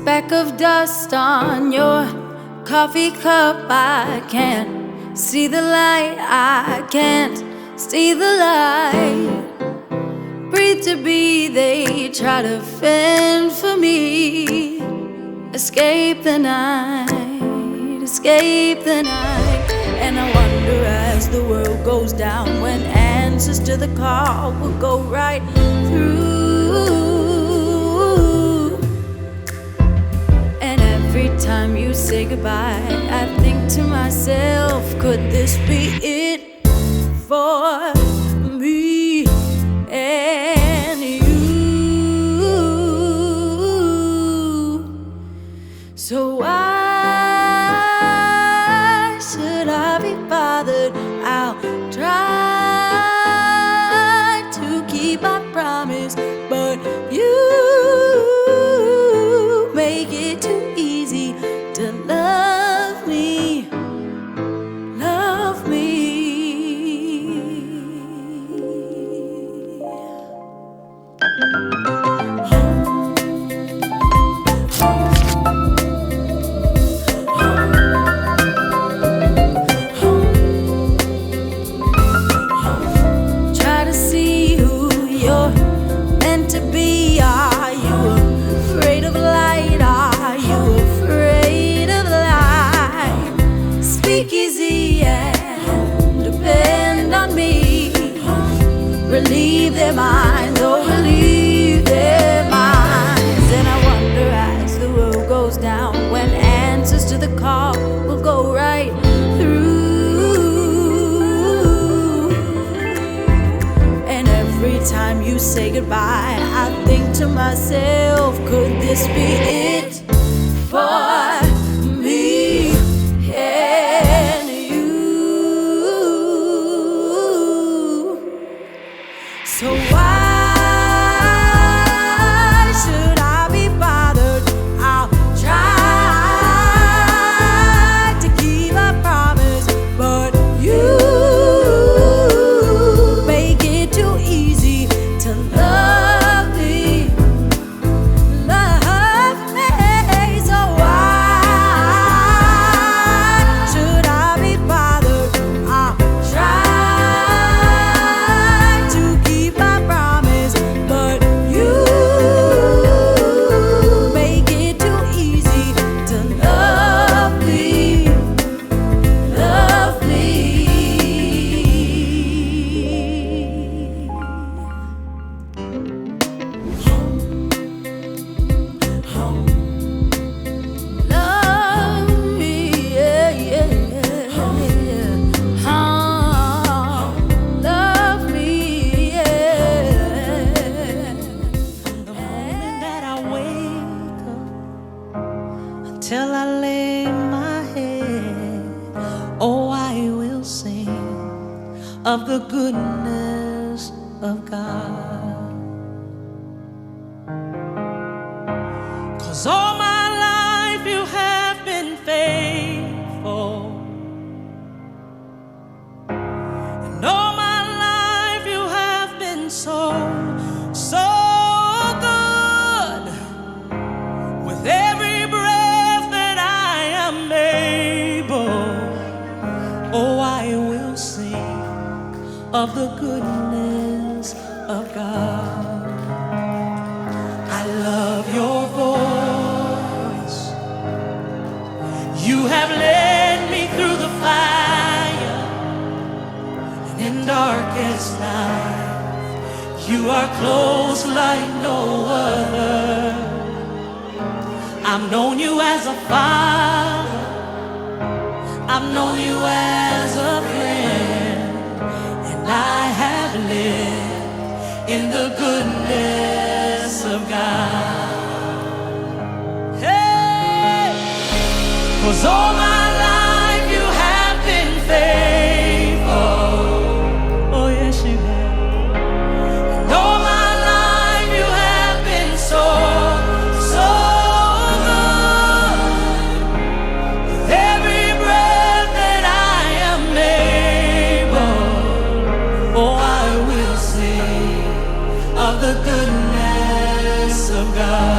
speck of dust on your coffee cup. I can't see the light, I can't see the light. Breathe to be, they try to fend for me. Escape the night, escape the night. And I wonder as the world goes down, when answers to the call will go right through. And every time you say goodbye, I think to myself, could this be it for me and you? So why should I be bothered? I'll try to keep my promise, but you make it too easy to love me, love me. Try to see who you're meant to be. Are you afraid of light? Are you afraid of light? Speak easy and depend on me. Relieve their minds, oh relieve their minds. And I wonder as the world goes down, when answers to the call will go right through. And every time you say goodbye, I think to myself, could this be it for me and you? So why should I be bothered? I'll try to keep my promise, but you make it too easy to love me, love me. So why should I be bothered? I'll try to keep my promise, but you make it too easy to love me, love me. Love me, yeah, yeah, yeah. Love me, yeah. The moment that I wake up until I lay my head, oh, I will sing of the goodness of God. 'Cause all my life you have been faithful, and all my life you have been so, so good. With every breath that I am able, oh, I will sing of the goodness of God. I love your voice. You have led me through the fire, and in darkest night, you are close like no other. I've known you as a father, I've known you as a friend, and I have lived in the goodness of God. Hey! 'Cause all my life you have been faithful. Oh yes you have. And all my life you have been so, so good. With every breath that I am able, oh I will sing of the goodness of God.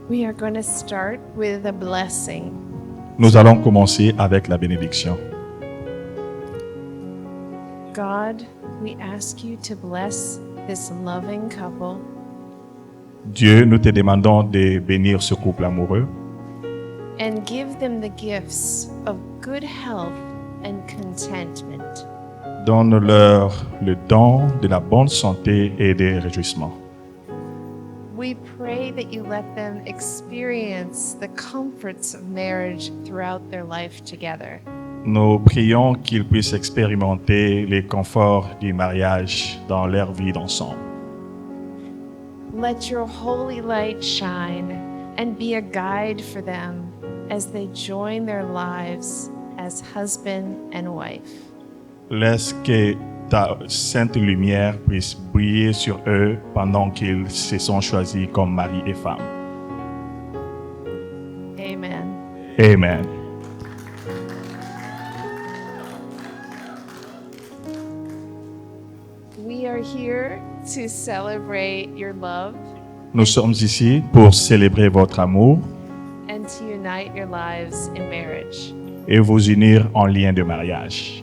We are going to start with a blessing. Nous allons commencer avec la bénédiction. God, we ask you to bless this loving couple Dieu, nous te demandons de bénir ce couple amoureux and give them the gifts of good health and contentment. Donne-leur le don de la bonne santé et des réjouissements. We pray that you let them experience the comforts of marriage throughout their life together. Nous prions qu'ils puissent expérimenter les conforts du mariage dans leur vie d'ensemble. Let your holy light shine and be a guide for them as they join their lives as husband and wife. Laisse que ta sainte lumière puisse briller sur eux pendant qu'ils se sont choisis comme mari et femme. Amen. Amen. We are here to celebrate your love Nous sommes ici pour célébrer votre amour and to unite your lives in marriage. et vous unir en lien de mariage.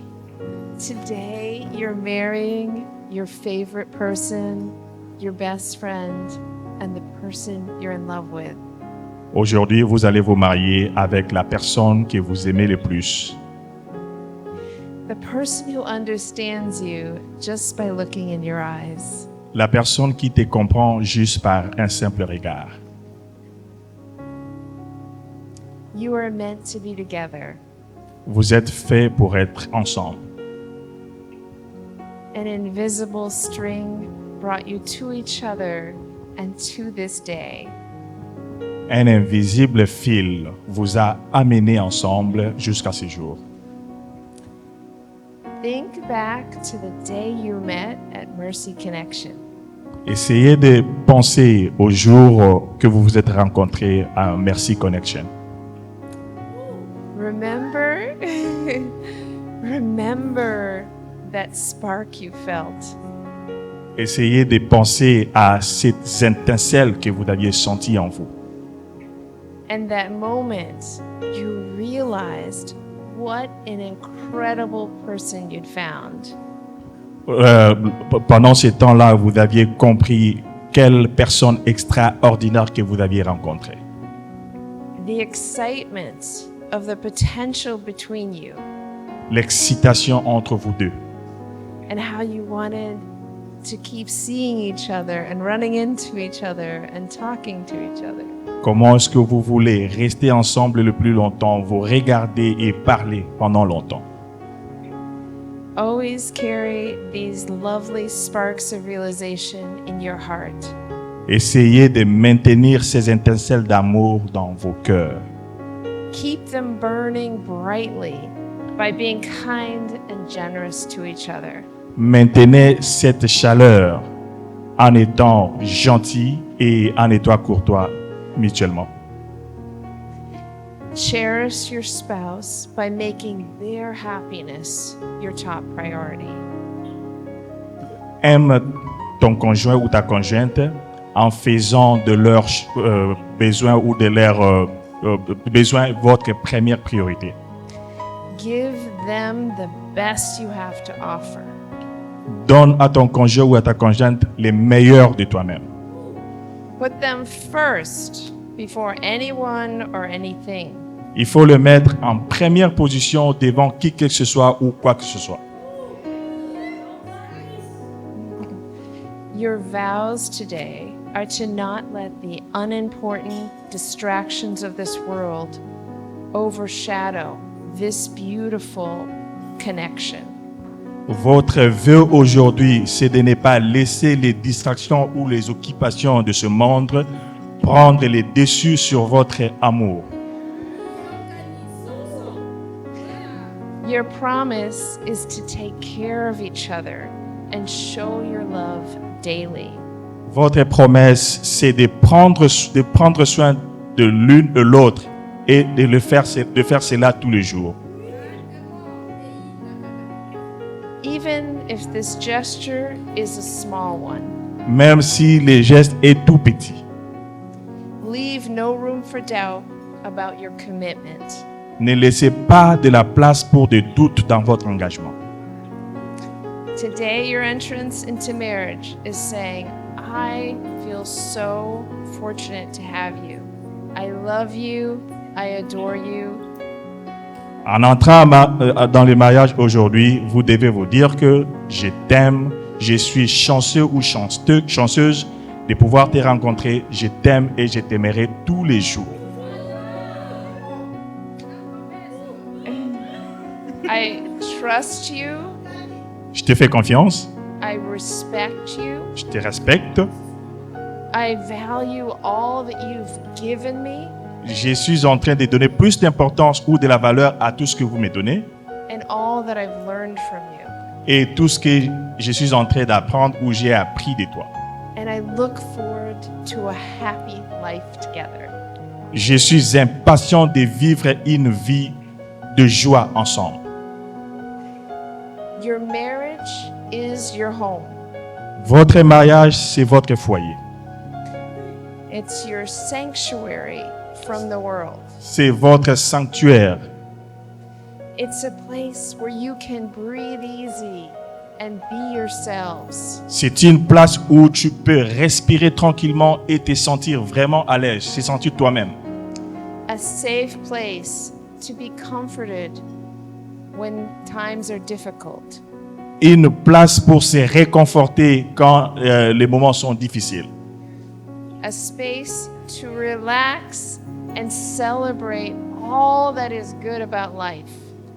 Today, you're marrying your favorite person, your best friend, and the person you're in love with. Aujourd'hui, vous allez vous marier avec la personne que vous aimez le plus, The person who understands you just by looking in your eyes. la personne qui te comprend juste par un simple regard. You are meant to be together. Vous êtes faits pour être ensemble. An invisible string brought you to each other and to this day. Un invisible fil vous a amenés ensemble jusqu'à ce jour. Think back to the day you met at Mercy Connection. Essayez de penser au jour que vous vous êtes rencontrés à Mercy Connection. Remember? Remember that spark you felt. Essayez de penser à cette étincelle que vous aviez sentie en vous. And that moment you realized what an incredible person you'd found. Pendant ce temps-là, vous aviez compris quelle personne extraordinaire que vous aviez rencontrée. The excitement of the potential between you L'excitation entre vous deux. and how you wanted to keep seeing each other and running into each other and talking to each other. Comment est-ce que vous voulez rester ensemble le plus longtemps, vous regarder et parler pendant longtemps? Always carry these lovely sparks of realization in your heart. Essayez de maintenir ces étincelles d'amour dans vos cœurs. Keep them burning brightly by being kind and generous to each other. Maintenez cette chaleur en étant gentil et en étant courtois mutuellement. Cherish your spouse by making their happiness your top priority. Aime ton conjoint ou ta conjointe en faisant de leurs besoins ou de leurs besoins votre première priorité. Give them the best you have to offer. Donne à ton conjoint ou à ta conjointe les meilleurs de toi-même. Put them first before anyone or anything. Il faut le mettre en première position devant qui que ce soit ou quoi que ce soit. Your vows today are to not let the unimportant distractions of this world overshadow this beautiful connection. Votre vœu aujourd'hui, c'est de ne pas laisser les distractions ou les occupations de ce monde prendre les dessus sur votre amour. Your promise is to take care of each other and show your love daily. Votre promesse, c'est de prendre soin de l'une de l'autre et de faire cela tous les jours. Even if this gesture is a small one, Même si le geste est tout petit. Leave no room for doubt about your commitment. Ne laissez pas de la place pour des doutes dans votre engagement. Today, your entrance into marriage is saying, I feel so fortunate to have you. I love you. I adore you. En entrant dans le mariage aujourd'hui, vous devez vous dire que je t'aime, je suis chanceux ou chanceuse de pouvoir te rencontrer. Je t'aime et je t'aimerai tous les jours. I trust you. Je te fais confiance, I respect you. je te respecte, I value all that you've given me je suis en train de donner plus d'importance ou de la valeur à tout ce que vous me donnez and all that I've learned from you. et tout ce que je suis en train d'apprendre ou j'ai appris de toi. And I look forward to a happy life together. Je suis impatient de vivre une vie de joie ensemble. Your marriage is your home. Votre mariage, c'est votre foyer. It's your sanctuary from the world. C'est votre sanctuaire. It's a place where you can breathe easy and be yourselves. C'est une place où tu peux respirer tranquillement et te sentir vraiment à l'aise, te sentir toi-même. A safe place to be comforted when times are difficult. Une place pour se réconforter quand les moments sont difficiles. A space to relax and celebrate all that is good about life.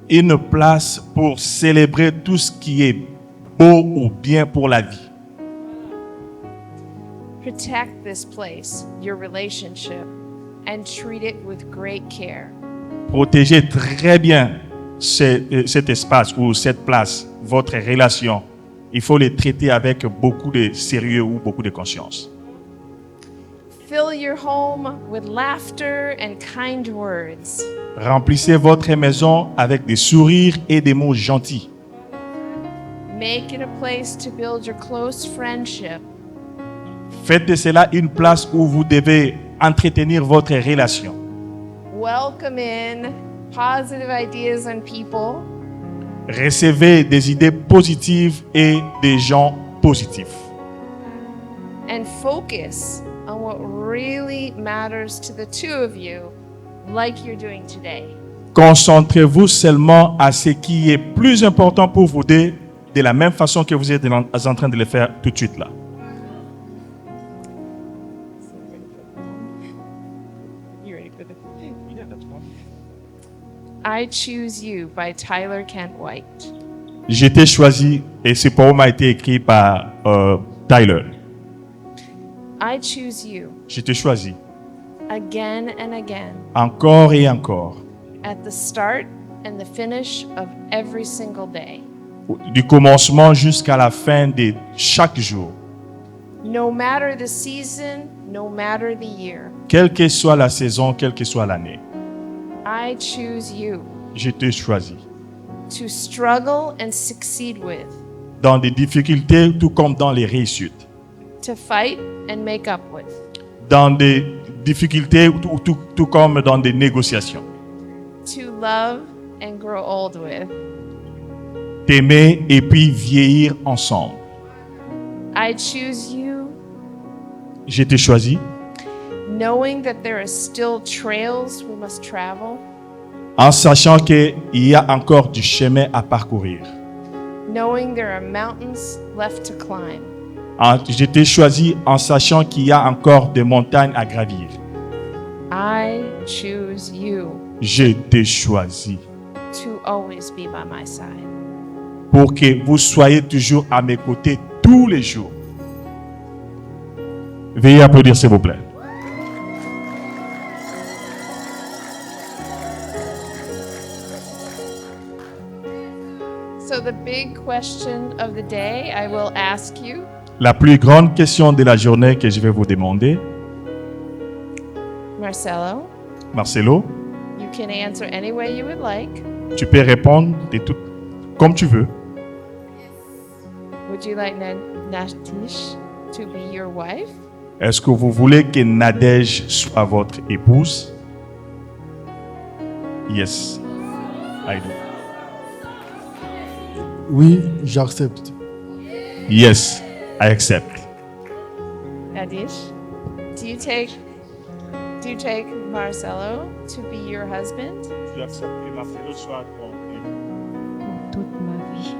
Une place pour célébrer tout ce qui est beau ou bien pour la vie. Protect this place, your relationship, and treat it with great care. Protégez très bien cet espace ou cette place, votre relation. Il faut les traiter avec beaucoup de sérieux ou beaucoup de conscience. Fill your home with laughter and kind words. Remplissez votre maison avec des sourires et des mots gentils. Make it a place to build your close friendship. Faites de cela une place où vous devez entretenir votre relation. Welcome in positive ideas and people. Recevez des idées positives et des gens positifs. And focus on what really matters to the two of you, like you're doing today. Concentrez-vous seulement à ce qui est plus important pour vous deux, de la même façon que vous êtes en train de le faire tout de suite là. I Choose You by Tyler Kent White. J'ai été choisi et ce poème a été écrit par Tyler. I choose you J'ai été choisi again and again encore et encore, at the start and the finish of every single day. du commencement jusqu'à la fin de chaque jour. No matter the season, no matter the year, Quelle que soit la saison, quelle que soit l'année, I choose you j'ai été choisi. to struggle and succeed with, Dans des difficultés, tout comme dans les réussites. to fight and make up with, Dans des difficultés, tout comme dans des négociations. to love and grow old with. T'aimer et puis vieillir ensemble. I choose you J'ai été choisi knowing that there are still trails we must travel, en sachant qu'il y a encore du chemin à parcourir. knowing there are mountains left to climb. J'ai été choisi en sachant qu'il y a encore des montagnes à gravir. I choose you J'ai été choisi to always be by my side. pour que vous soyez toujours à mes côtés tous les jours. Veuillez applaudir, s'il vous plaît. So the big question of the day I will ask you, La plus grande question de la journée que je vais vous demander, Marcelo, Marcelo, you can answer any way you would like. tu peux répondre de tout, comme tu veux. Would you like Natish to be your wife? Est-ce que vous voulez que Nadège soit votre épouse? Yes, I do. Oui, j'accepte. Yes, I accept. Nadish, do you take Marcelo to be your husband? Tu acceptes que Marcelo soit ton époux? Toute ma vie.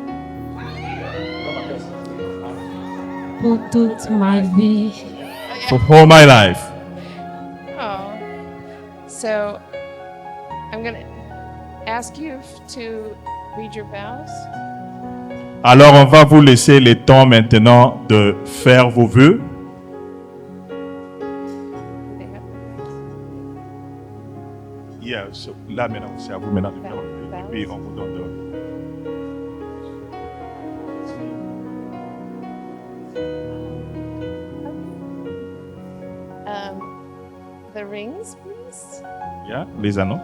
Pour toute ma vie. For all my life. Oh. So I'm going to ask you to read your vows. Alors, on va vous laisser le temps maintenant de faire vos vœux. They have their vows. Yeah, so, là maintenant, c'est à vous maintenant de faire vos vœux. Et puis, on vous donne The rings, please. yeah, les anneaux.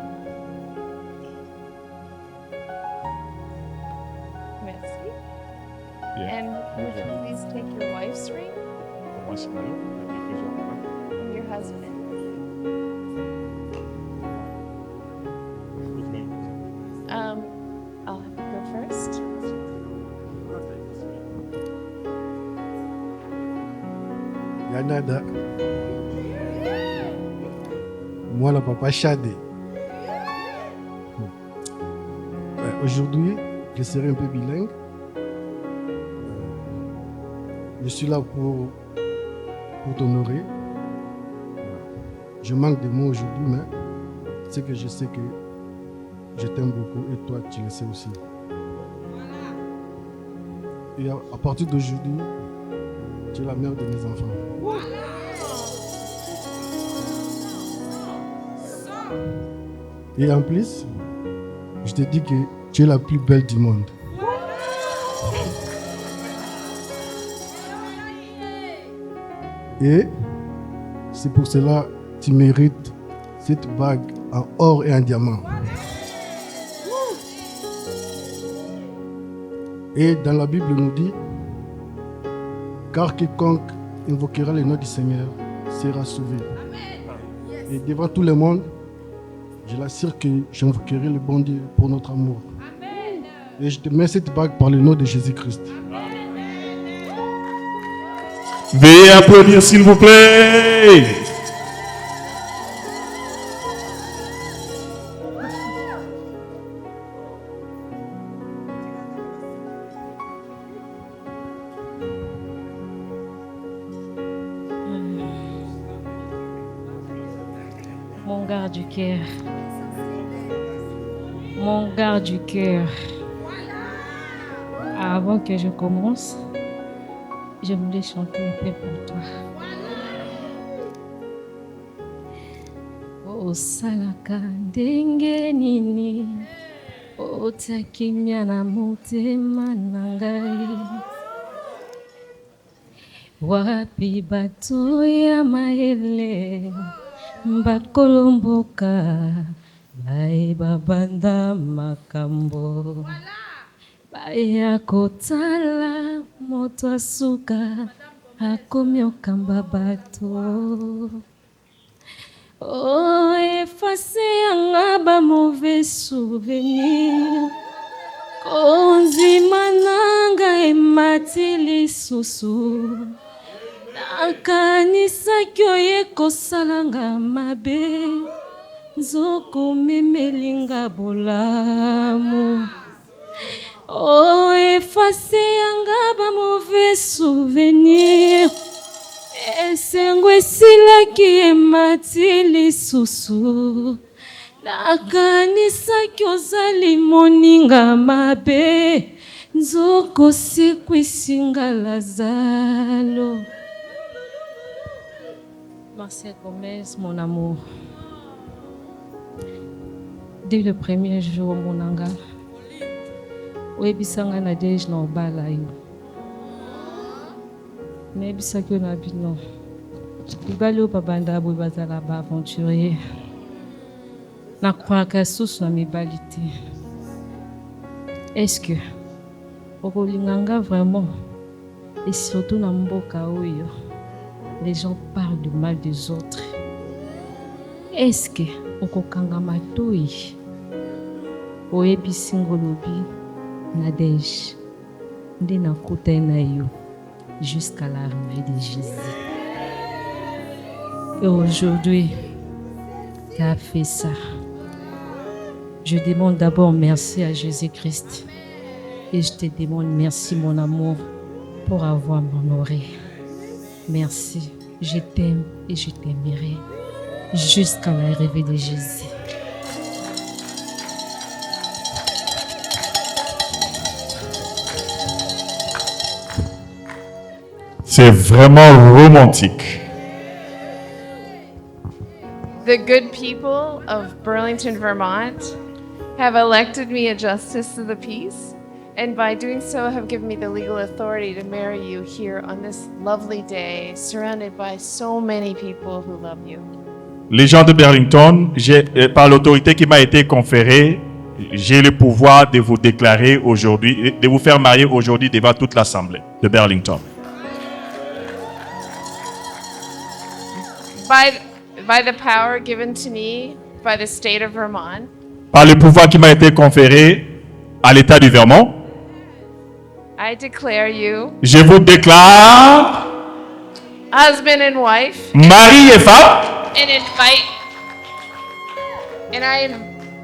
Merci. Yeah. And would you please take your wife's ring Moi, c'est mieux. and your husband? I'll have you go first. Yanada. Moi, le papa Chadé. Aujourd'hui, je serai un peu bilingue. Je suis là pour t'honorer. Je manque de mots aujourd'hui, mais c'est que je sais que je t'aime beaucoup et toi, tu le sais aussi. Et à partir d'aujourd'hui, tu es la mère de mes enfants. Et en plus, je te dis que tu es la plus belle du monde. Et c'est pour cela que tu mérites cette bague en or et en diamant. Et dans la Bible, on nous dit, car quiconque invoquera le nom du Seigneur sera sauvé. Et devant tout le monde, je l'assure que j'invoquerai le bon Dieu pour notre amour. Et je te mets cette bague par le nom de Jésus-Christ. Veuillez applaudir, s'il vous plaît. Mon gars du cœur. Mon gars du cœur. Avant que je commence, je voulais chanter un peu pour toi. Osalaka ndenge nini otakimia na motema na ngai. Wapi bato ya maele bakolomboka bayeba banda makambo baya kotala moto asuka akomi okamba bato. Oh, efface yanga ba mauvais souvenir konzima nanga emati lisusu nakanisaki oye kosalanga mabe nzoko memelinga bolamu. Oh, efface yanga ba mauvais souvenir esengo esilaki emati lisusu nakanisaki ozali moninga mabe nzoko sekwisinga lazalo. Marcel Gomez, mon amour. Dès le premier jour, mon anga, oyebisanga Nadège na obala yo. Nayebisaki yo na bino. Mibali oyo babanda boye bazala baaventurier. Nakwaka susu na mibali te. Est-ce que okolinganga vraiment et surtout na mboka oyo les gens parlent du mal des autres. Est-ce que okokanga matoi oyebisi ngolobi Nadège nde nakuta na yo jusqu'à l'arrivée de Jésus. Et aujourd'hui, tu as fait ça. Je demande d'abord merci à Jésus-Christ. Et je te demande merci, mon amour, pour avoir m'honoré. Merci. Je t'aime et je t'aimerai jusqu'à l'arrivée de Jésus. C'est vraiment romantique. The good people of Burlington, Vermont have elected me a justice of the peace, and by doing so have given me the legal authority to marry you here on this lovely day, surrounded by so many people who love you. Les gens de Burlington, par l'autorité qui m'a été conférée, j'ai le pouvoir de vous déclarer aujourd'hui, de vous faire marier aujourd'hui devant toute l'assemblée de Burlington. By the power given to me by the state of Vermont, Par le pouvoir qui m'a été conféré à l'État du Vermont, I declare you je vous déclare husband and wife, mari et femme, and I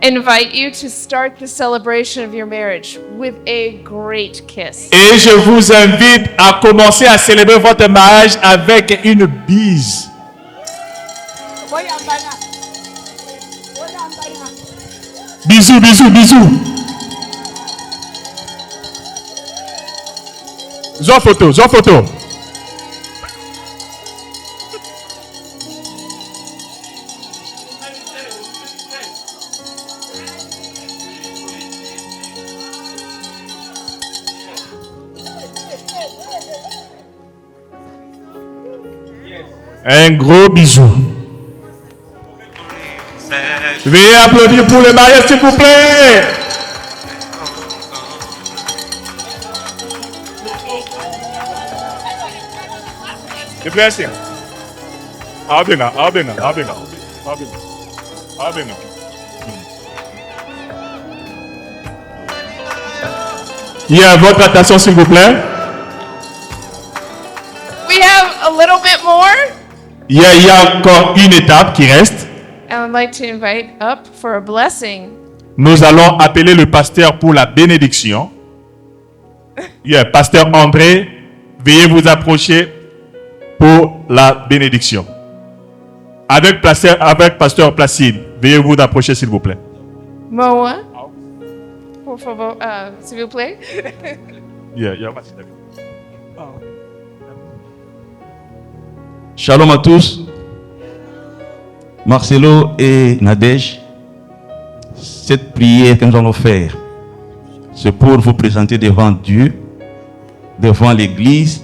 invite you to start the celebration of your marriage with a great kiss. et je vous invite à commencer à célébrer votre mariage avec une bise. Bisous, bisous, bisous. Zo photo, zo photo. Un gros bisou. Veuillez applaudir pour le mariage, s'il vous plaît. The blessing. Abena. Il y a votre attention, s'il vous plaît. We have a little bit more. Il y a encore une étape qui reste. I would like to invite up for a blessing. Nous allons appeler le pasteur pour la bénédiction. Pasteur André, veuillez vous approcher pour la bénédiction. Avec pasteur Placide, veuillez vous approcher s'il vous plaît. Moa, por favor, s'il vous plaît. Shalom à tous. Marcelo et Nadège, cette prière que nous allons faire, c'est pour vous présenter devant Dieu, devant l'Église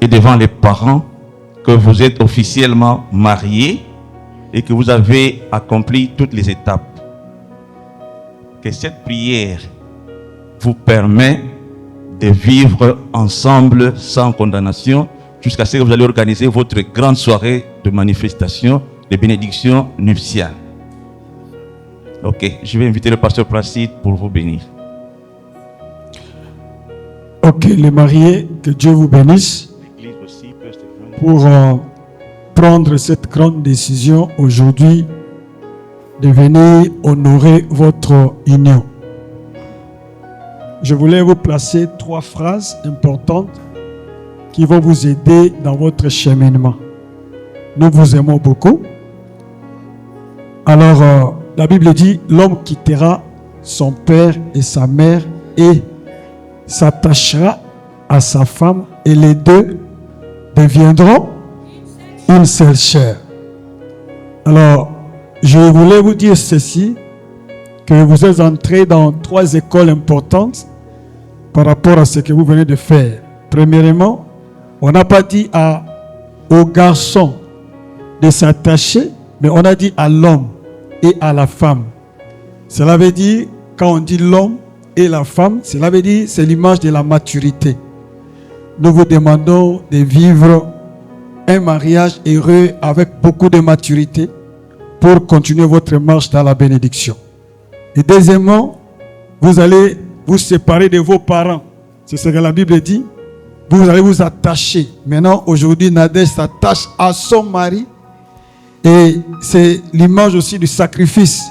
et devant les parents que vous êtes officiellement mariés et que vous avez accompli toutes les étapes. Que cette prière vous permet de vivre ensemble sans condamnation jusqu'à ce que vous allez organiser votre grande soirée de manifestation de bénédiction nuptiale. Ok, je vais inviter le pasteur Placide pour vous bénir. Ok, les mariés, que Dieu vous bénisse pour prendre cette grande décision aujourd'hui de venir honorer votre union. Je voulais vous placer 3 phrases importantes qui vont vous aider dans votre cheminement. Nous vous aimons beaucoup. Alors, la Bible dit, l'homme quittera son père et sa mère et s'attachera à sa femme et les deux deviendront une seule chair. Alors, je voulais vous dire ceci, que vous êtes entrés dans 3 écoles importantes par rapport à ce que vous venez de faire. Premièrement, on n'a pas dit au garçon de s'attacher, mais on a dit à l'homme et à la femme. Cela veut dire, quand on dit l'homme et la femme, cela veut dire c'est l'image de la maturité. Nous vous demandons de vivre un mariage heureux avec beaucoup de maturité pour continuer votre marche dans la bénédiction. Et deuxièmement, vous allez vous séparer de vos parents. C'est ce que la Bible dit. Vous allez vous attacher. Maintenant, aujourd'hui, Nadège s'attache à son mari. Et c'est l'image aussi du sacrifice.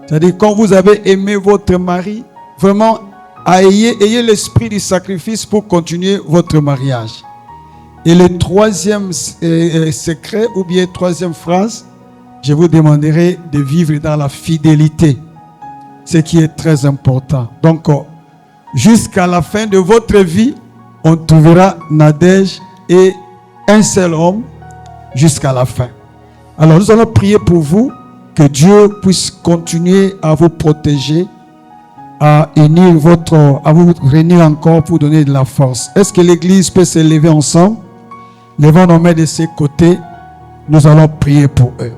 C'est-à-dire, quand vous avez aimé votre mari, vraiment, ayez l'esprit du sacrifice pour continuer votre mariage. Et le troisième secret, ou bien troisième phrase, je vous demanderai de vivre dans la fidélité. Ce qui est très important. Donc, jusqu'à la fin de votre vie, on trouvera Nadège et un seul homme jusqu'à la fin. Alors, nous allons prier pour vous, que Dieu puisse continuer à vous protéger, à vous réunir encore pour donner de la force. Est-ce que l'Église peut se lever ensemble? Levons nos mains de ses côtés. Nous allons prier pour eux.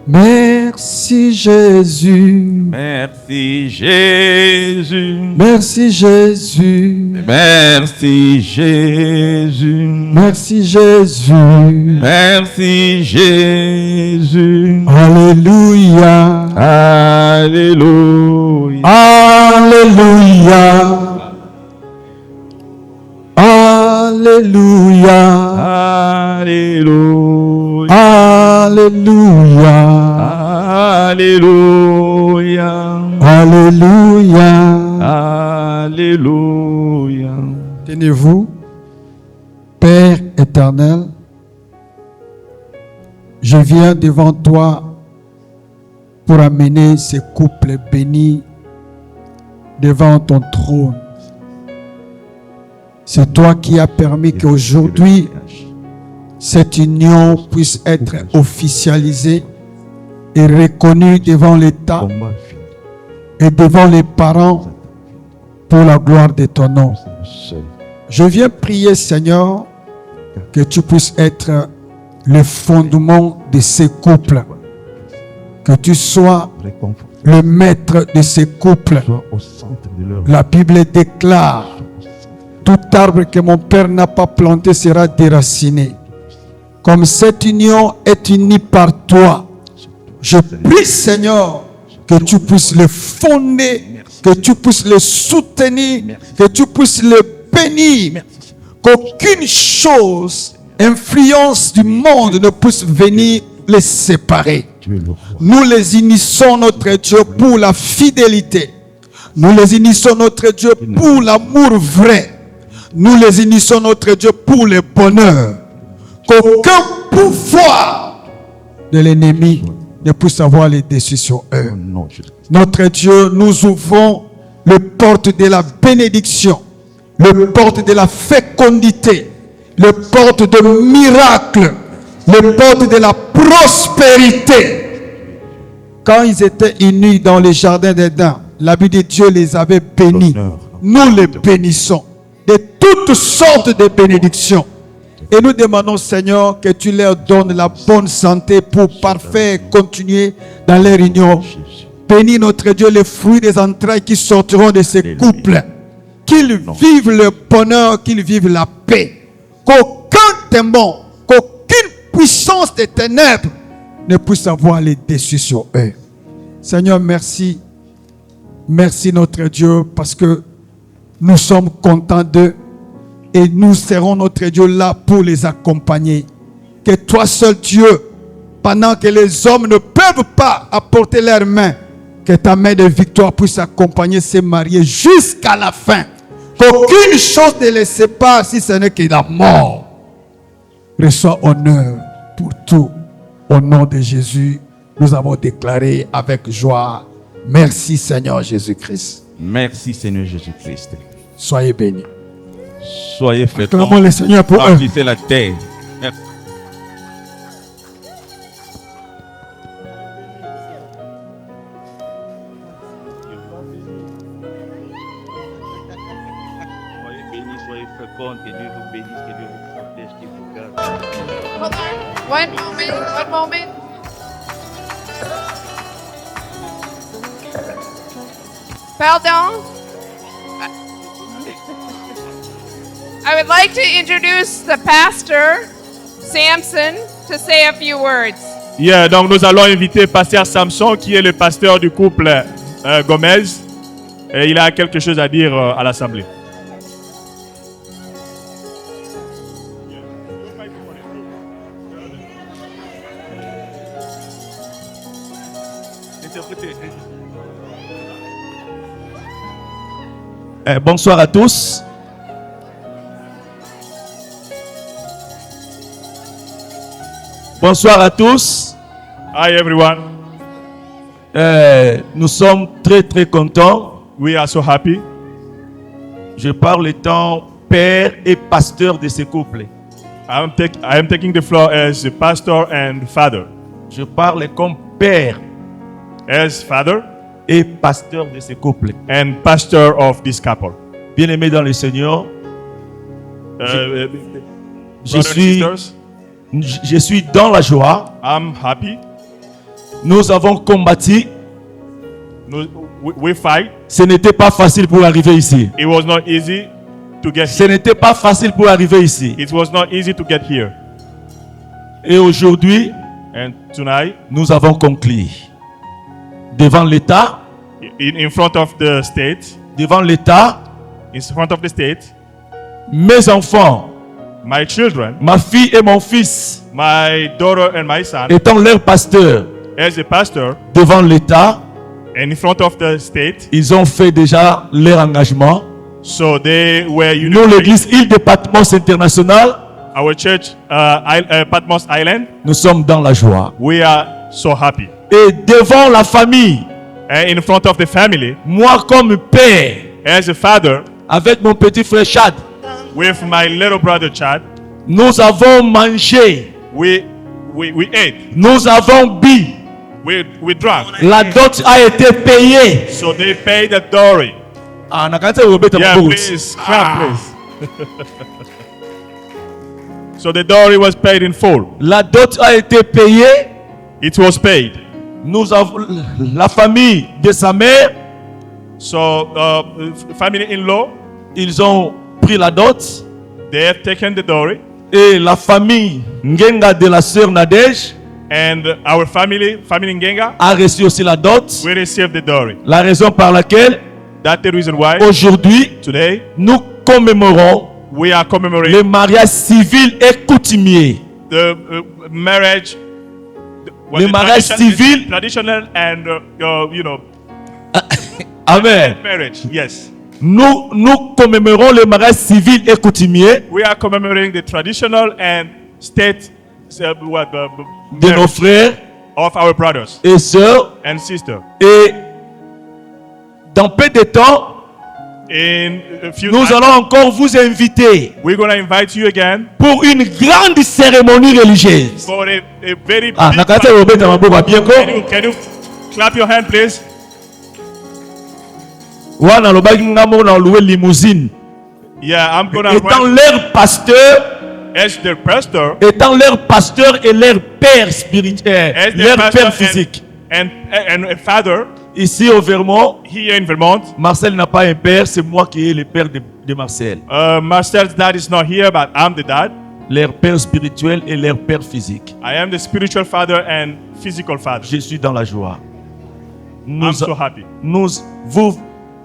Merci Jésus. Merci Jésus. Merci Jésus. Merci Jésus. Merci Jésus. Merci Jésus. Alléluia. Alléluia. Alléluia. Alléluia. Alléluia. Alléluia. Alléluia. Alléluia. Alléluia. Tenez-vous, Père éternel, je viens devant toi pour amener ces couples bénis devant ton trône. C'est toi qui as permis qu'aujourd'hui, cette union puisse être officialisée et reconnue devant l'État et devant les parents pour la gloire de ton nom. Je viens prier, Seigneur, que tu puisses être le fondement de ces couples, que tu sois le maître de ces couples. La Bible déclare: tout arbre que mon Père n'a pas planté sera déraciné. Comme cette union est unie par toi, je prie, Seigneur, que tu puisses le fonder, que tu puisses le soutenir, que tu puisses le bénir, qu'aucune chose, influence du monde ne puisse venir les séparer. Nous les unissons, notre Dieu, pour la fidélité. Nous les unissons, notre Dieu, pour l'amour vrai. Nous les unissons, notre Dieu, pour le bonheur. Qu'aucun pouvoir de l'ennemi ne puisse avoir les dessus sur eux. Notre Dieu, nous ouvrons les portes de la bénédiction, les portes de la fécondité, les portes de miracles, les portes de la prospérité. Quand ils étaient unis dans le jardin d'Éden, la Bible de Dieu les avait bénis. Nous les bénissons de toutes sortes de bénédictions. Et nous demandons, Seigneur, que tu leur donnes la bonne santé pour parfait continuer dans leur union. Bénis, notre Dieu, les fruits des entrailles qui sortiront de ces couples. Qu'ils vivent le bonheur, qu'ils vivent la paix. Qu'aucun démon, qu'aucune puissance des ténèbres ne puisse avoir les dessus sur eux. Seigneur, merci. Merci, notre Dieu, parce que nous sommes contents d'eux. Et nous serons, notre Dieu, là pour les accompagner. Que toi seul, Dieu, pendant que les hommes ne peuvent pas apporter leurs mains, que ta main de victoire puisse accompagner ces mariés jusqu'à la fin. Qu'aucune chose ne les sépare si ce n'est que la mort. Reçois honneur pour tout. Au nom de Jésus, nous avons déclaré avec joie. Merci Seigneur Jésus-Christ. Merci Seigneur Jésus-Christ. Soyez bénis. Soyez faits. Acclamons le Seigneur pour eux. Remplissez la terre. Merci. Soyez bénis, soyez féconds, que Dieu vous bénisse, que Dieu vous protège, qu'il vous garde. Hold on. One moment. Pardon. I would like to introduce the pastor Samson to say a few words. Yeah, donc nous allons inviter Pasteur Samson, qui est le pasteur du couple Gomez. Et il a quelque chose à dire à l'Assemblée. Bonsoir à tous. Bonsoir à tous. Hi everyone. Nous sommes très contents. We are so happy. Je parle étant père et pasteur de ce couple. I am taking the floor as a pastor and father. Je parle comme père As father et pasteur de ce couple. and pastor of this couple. Bien-aimés dans le Seigneur, Brothers je and suis, sisters, je suis dans la joie. I'm happy. Nous avons combattu. We fight. Ce n'était pas facile pour arriver ici. It was not easy to get Ce here. n'était pas facile pour arriver ici. It was not easy to get here. Et aujourd'hui, And tonight, nous avons conclu. Devant l'État, in front of the state, devant l'État, in front of the state, mes enfants, my children, ma fille et mon fils, my daughter and my son, étant leur pasteur, as a pastor, devant l'État, and in front of the state, ils ont fait déjà leur engagement. so they were Nous, united. l'église Île de Patmos International, Our church, Patmos Island, nous sommes dans la joie. we are so happy. Et devant la famille, And in front of the family, moi comme père, as a father, avec mon petit frère Chad, with my little brother Chad, nous avons mangé, we ate, nous avons bu. we drank. La dot a été payée. So they paid the dowry. Ah, nakante Roberta Yeah, Mabut. please, clap, please. So the dowry was paid in full. La dot a été payée. It was paid. Nous avons la famille de sa mère, So family-in-law, ils ont pris la dot, they have taken the dowry, et la famille Ngenga de la sœur Nadège and our family Ngenga, a reçu aussi la dot. we received the dowry. La raison par laquelle That's the reason why aujourd'hui today nous commémorons we are le commemorating mariage civil et coutumier. the marriage. Le mariage civil. Traditional and Amen. marriage. Yes, Nous commémorons le mariage civil et coutumier we are commemorating the traditional and state de nos marriage frères of our brothers et sœurs. and sisters. Et dans peu de temps, In a few nous times, allons encore vous inviter we're going to invite you again pour une grande cérémonie religieuse. for a very Ah, big nakate Roberta Maboba bienko. Can you clap your hand, please? Wana lobaki ngamo na louer limousine. Yeah, I'm going to Étant invite leur pasteur, as the pastor, étant leur pasteur et leur père spirituel, as the leur pastor père physique. and a father Ici au Vermont, here in Vermont. Marcel n'a pas un père, c'est moi qui est le père de Marcel. Marcel's dad is not here, but I'm the dad. Leur père spirituel et leur père physique. I am the spiritual father and physical father. Je suis dans la joie. I'm so happy.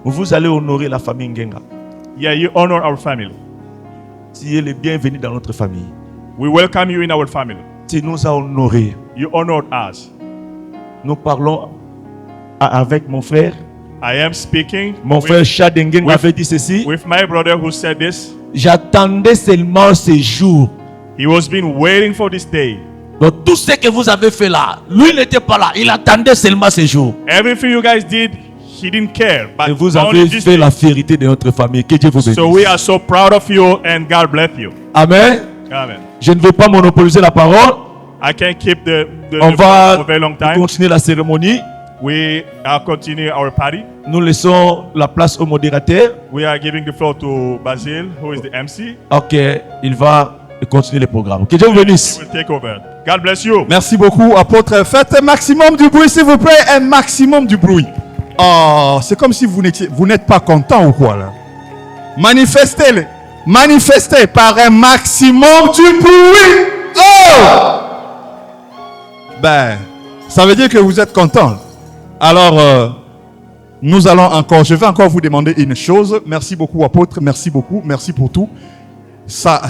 Vous allez honorer la famille Ngenga. Yeah, you honor our family. Tu es le bienvenu dans notre famille. We welcome you in our family. Tu nous as honorés. You honored us. Nous parlons avec mon frère. I am speaking Mon frère Chad Ngenga avait dit ceci. with my brother who said this. J'attendais seulement ce jour. He was been waiting for this day. Donc tout ce que vous avez fait là, lui n'était pas là. Il attendait seulement ce jour. Everything you guys did, he didn't care. But Et vous only avez this fait day. la fierté de notre famille. Que Dieu vous bénisse. So we are so proud of you and God bless you. Amen. Amen. Je ne vais pas monopoliser la parole. I can't keep the On va for a very long time. continuer la cérémonie. We are continuing our party. Nous laissons la place au modérateur. We are giving the floor to Basil, who is the MC. Ok, il va continuer le programme. Que Dieu vous bénisse. He will take over. God bless you. Merci beaucoup, apôtre. Faites un maximum du bruit, s'il vous plaît. Un maximum du bruit. Oh, c'est comme si vous n'êtes pas content ou quoi, là. Manifestez par un maximum du bruit. Oh! Ben, ça veut dire que vous êtes content. Alors, nous allons encore, je vais encore vous demander une chose. Merci beaucoup, apôtre. Merci beaucoup. Merci pour tout. Ça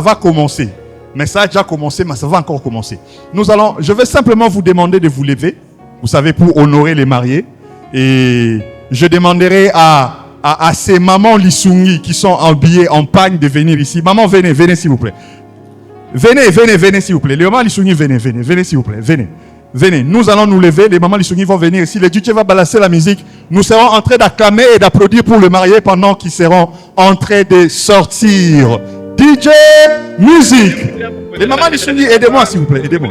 va commencer. Mais ça a déjà commencé, mais ça va encore commencer. Je vais simplement vous demander de vous lever. Vous savez, pour honorer les mariés. Et je demanderai à ces mamans Lissungi qui sont habillées en pagne de venir ici. Maman, venez s'il vous plaît. Venez s'il vous plaît. Les mamans Lissungi, venez s'il vous plaît. Venez. Nous allons nous lever. Les mamans Lissungi vont venir ici. Le DJ va balancer la musique. Nous serons en train d'acclamer et d'applaudir pour le marié pendant qu'ils seront en train de sortir. DJ, musique. Les mamans Lissungi, aidez-moi s'il vous plaît. Aidez-moi.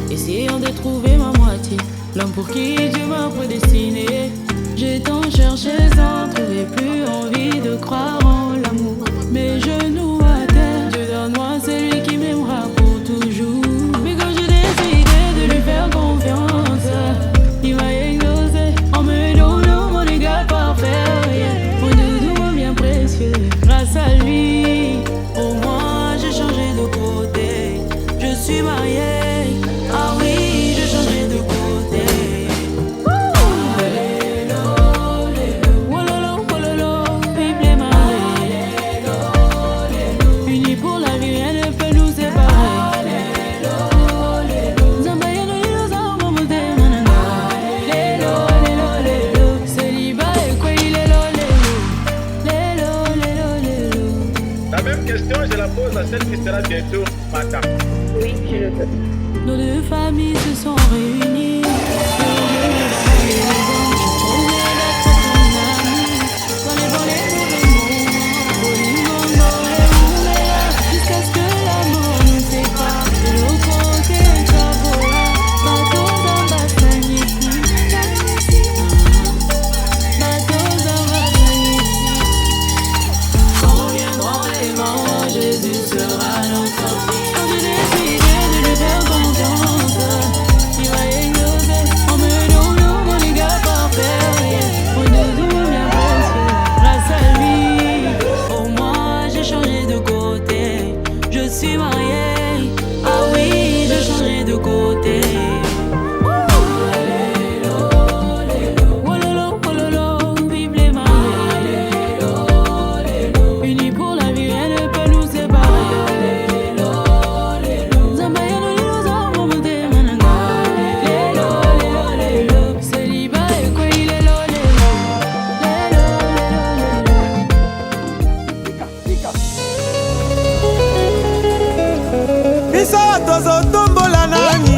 Essayant de trouver ma moitié, l'homme pour qui Dieu m'a prédestiné. J'ai tant cherché sans trouver, plus envie de croire en l'amour. Mes genoux à terre, Dieu donne-moi celui qui m'aimera pour toujours. Mais quand j'ai décidé de lui faire confiance, il m'a exaucé en me donnant mon égal parfait. Mon doudou bien précieux, grâce à lui, au moins j'ai changé de côté. Je suis mariée. Ah oui, j'ai changé de côté. Vive les mariés. Unis pour la vie, rien ne peut nous séparer. Célibat et quoi il est la même question, je la pose à celle qui sera bientôt matin. Oui, je le veux. Nos deux familles se sont réunies. Jusqu'à ce que l'amour nous sépare. De l'autre côté, ça vola. Bateau dans bassin ici. Bateau dans bassin ici. Quand viendront les morts, Jésus sera notre vie. Quand j'ai décidé de lui faire confiance, il m'a exaucé en me donnant mon égal parfait. Mon doudou bien précieux, grâce à lui, au moins j'ai changé de côté. Je suis mariée, ah oui, j'ai changé de côté. Vive les mariés. Unis pour la vie, rien ne peut nous séparer. Célibat et quoi il est Bisa tozotombola nani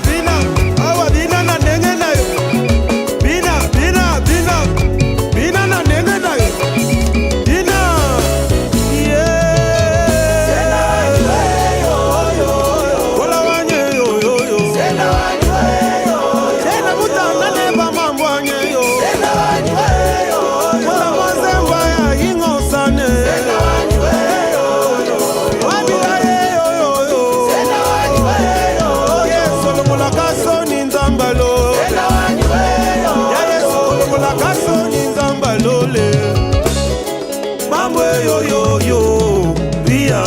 Bina awa bina na ndenge na yo Bina na ndenge na yo Bina Kola wanye yo Sena mutanga neba mambo wanye yo Kola mozemba ya ingosane Wabila yo Yesu lokolaka soni nzambalo Yesu lokolaka soni nzambalo le Mambo yo Bia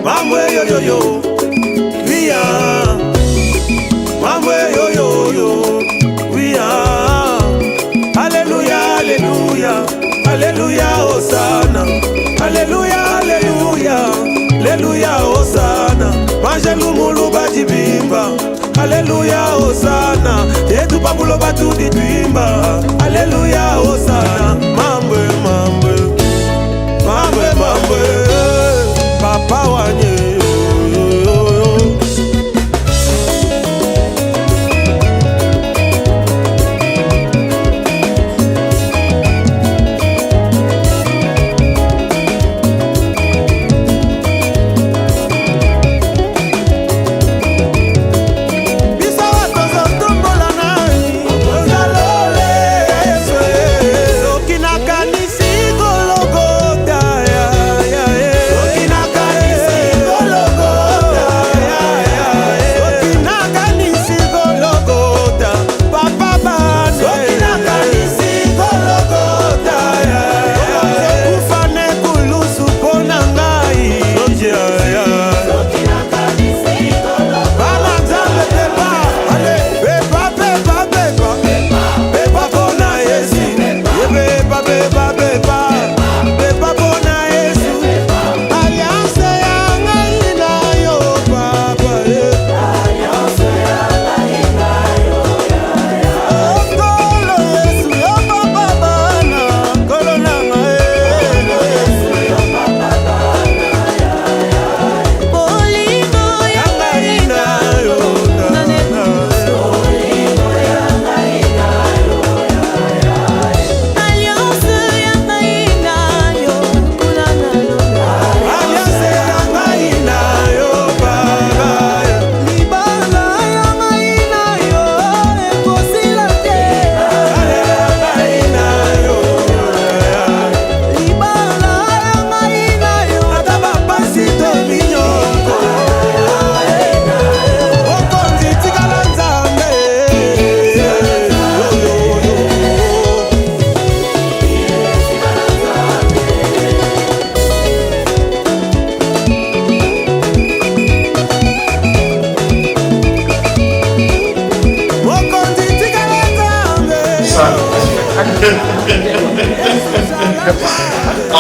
Mambo yo Bia Mambo yo Bia Alléluia Alléluia Hosanna Alléluia Hosanna Mangelu muluba jibimba Alléluia Hosanna Yetu pabulo batu ditwimba Alléluia Hosanna Mambe Papa wanye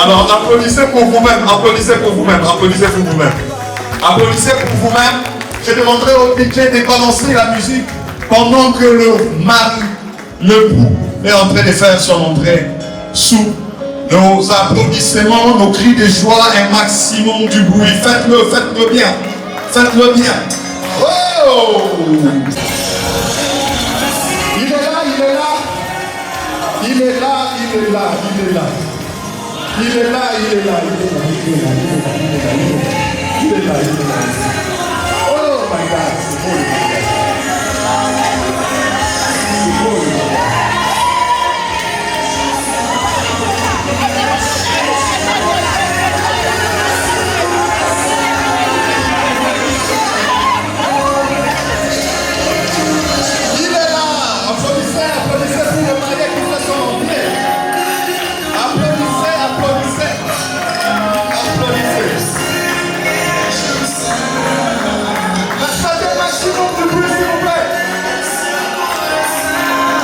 Alors applaudissez pour vous-même, applaudissez pour vous-même, applaudissez pour vous-même. Applaudissez pour vous-même. Je demanderai au DJ de balancer la musique pendant que le mari, le bout, est en train de faire son entrée sous nos applaudissements, nos cris de joie, un maximum du bruit. Faites-le, faites-le bien. Faites-le bien. Oh! Il est là, il est là. Il est là, il est là, il est là. Il est là, il est là, il est là, il est là, il est là, il est là, il est là, il est là. Oh my God, c'est beau. C'est beau.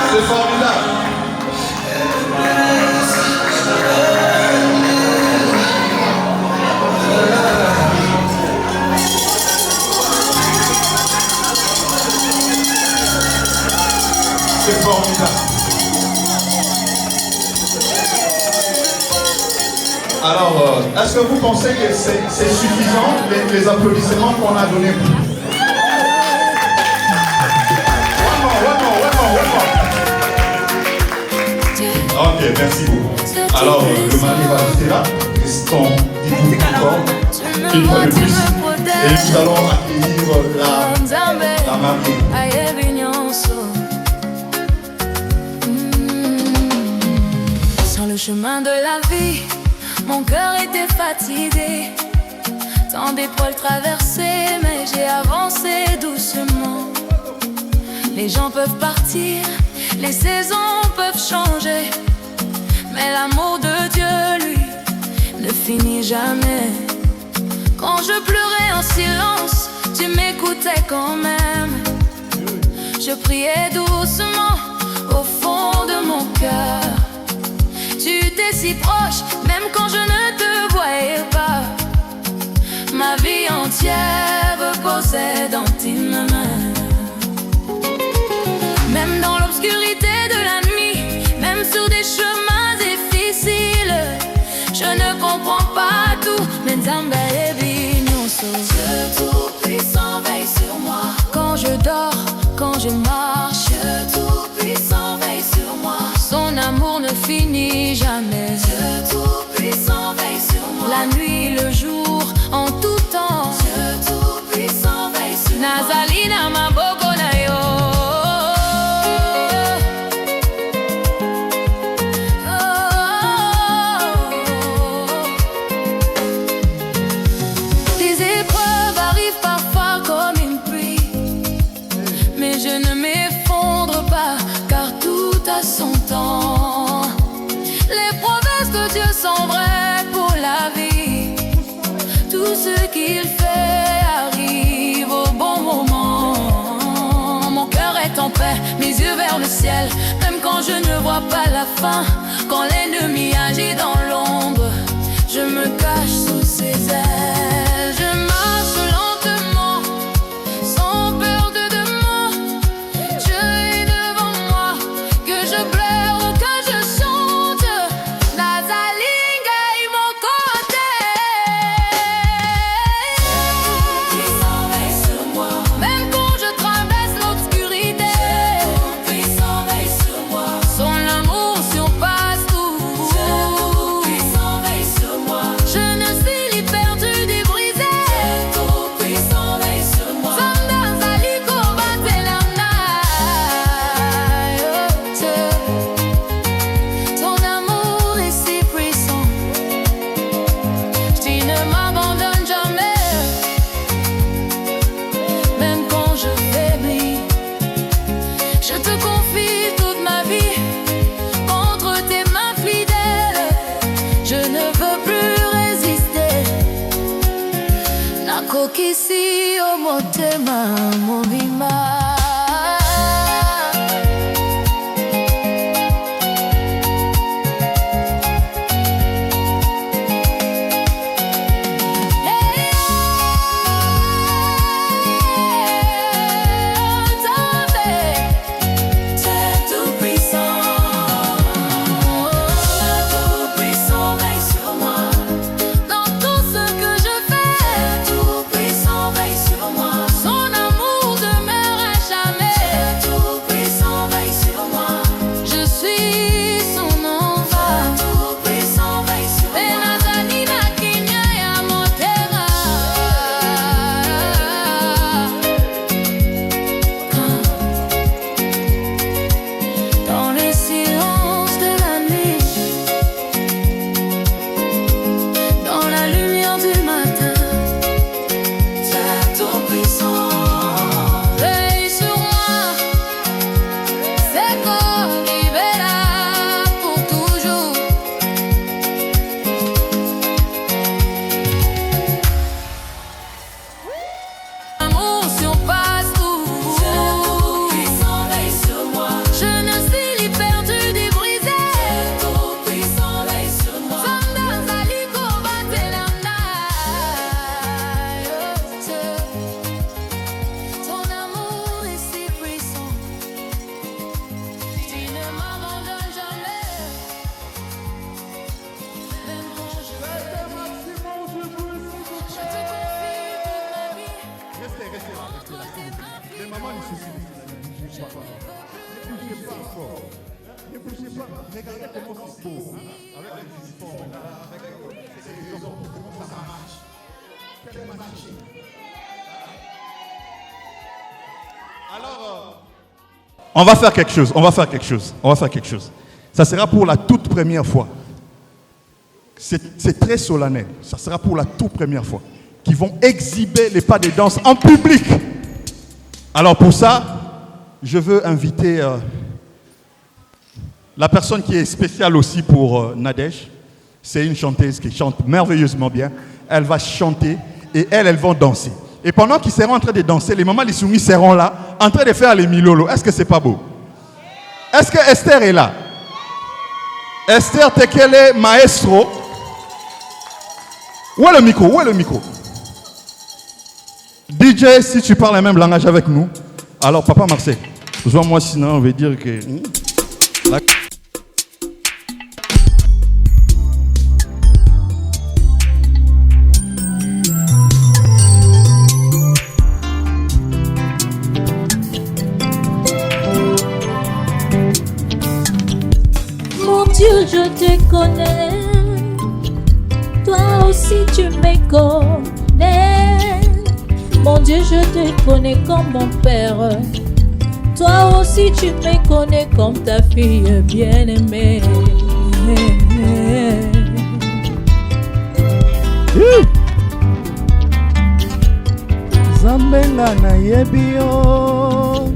C'est formidable. C'est formidable. Alors, est-ce que vous pensez que c'est suffisant, les applaudissements qu'on a donnés? Ok, merci beaucoup. Alors, le mari va rester là. Restons, dites-vous encore, une fois de plus. Et nous allons accueillir la mariée. Sur le chemin de la vie, mon cœur était fatigué. Tant d'épreuves traversées, mais j'ai avancé doucement. Les gens peuvent partir, les saisons peuvent changer, mais l'amour de Dieu, lui, ne finit jamais. Quand je pleurais en silence, tu m'écoutais quand même. Je priais doucement au fond de mon cœur. Tu étais si proche, même quand je ne te voyais pas. Ma vie entière reposait dans tes mains. Même dans l'obscurité de la nuit, même sur des chemins difficiles, je ne comprends pas tout, mais Nzambe ebinyoso. Dieu tout-puissant veille sur moi. Quand je dors, quand je marche, Dieu tout-puissant veille sur moi. Son amour ne finit jamais. Dieu tout-puissant veille sur moi. La nuit, le jour, en tout temps, Dieu tout-puissant veille sur moi. Nazalina maboko na yo. Son temps. Les promesses de Dieu sont vraies pour la vie. Tout ce qu'il fait arrive au bon moment. Mon cœur est en paix, mes yeux vers le ciel. Même quand je ne vois pas la fin, quand l'ennemi agit dans l'ombre, je me cache sous ses ailes. Je marche lentement, sans peur de demain. Dieu est devant moi, que je pleure ou que je chante. Nazalinga est mon côté. Puissant veille sur moi. Même quand je traverse l'obscurité, puissant veille sur moi. Son amour surpasse tout. Puissant veille sur moi. Je ne suis ni perdu ni brisé. Puissant veille sur moi. Ton amour est si puissant. Tu ne m'abandonnes jamais. Même quand je faiblis, je te confie toute ma vie entre tes mains fidèles. Je ne veux plus résister. Nakokisi o motema mobima. Ne bougez pas. Regardez comment c'est beau. Avec les uniformes, avec comment ça marche. Quelle magie. Alors, on va faire quelque chose. Ça sera pour la toute première fois. C'est très solennel. Ça sera pour la toute première fois qu'ils vont exhiber les pas de danse en public. Alors pour ça, je veux inviter la personne qui est spéciale aussi pour Nadège. C'est une chanteuse qui chante merveilleusement bien. Elle va chanter et elles vont danser. Et pendant qu'ils seront en train de danser, les mamans, les soumis seront là, en train de faire les milolo. Est-ce que c'est pas beau? Est-ce que Esther est là? Esther Tekele Maestro. Où est le micro? DJ, si tu parles le même langage avec nous, alors Papa Marseille, moi sinon on veut dire que... Mon Dieu, je te connais. Toi aussi tu me connais. Mon Dieu, je te connais comme mon père. Toi aussi tu me connais comme ta fille bien-aimée. Zambenga na yebi yo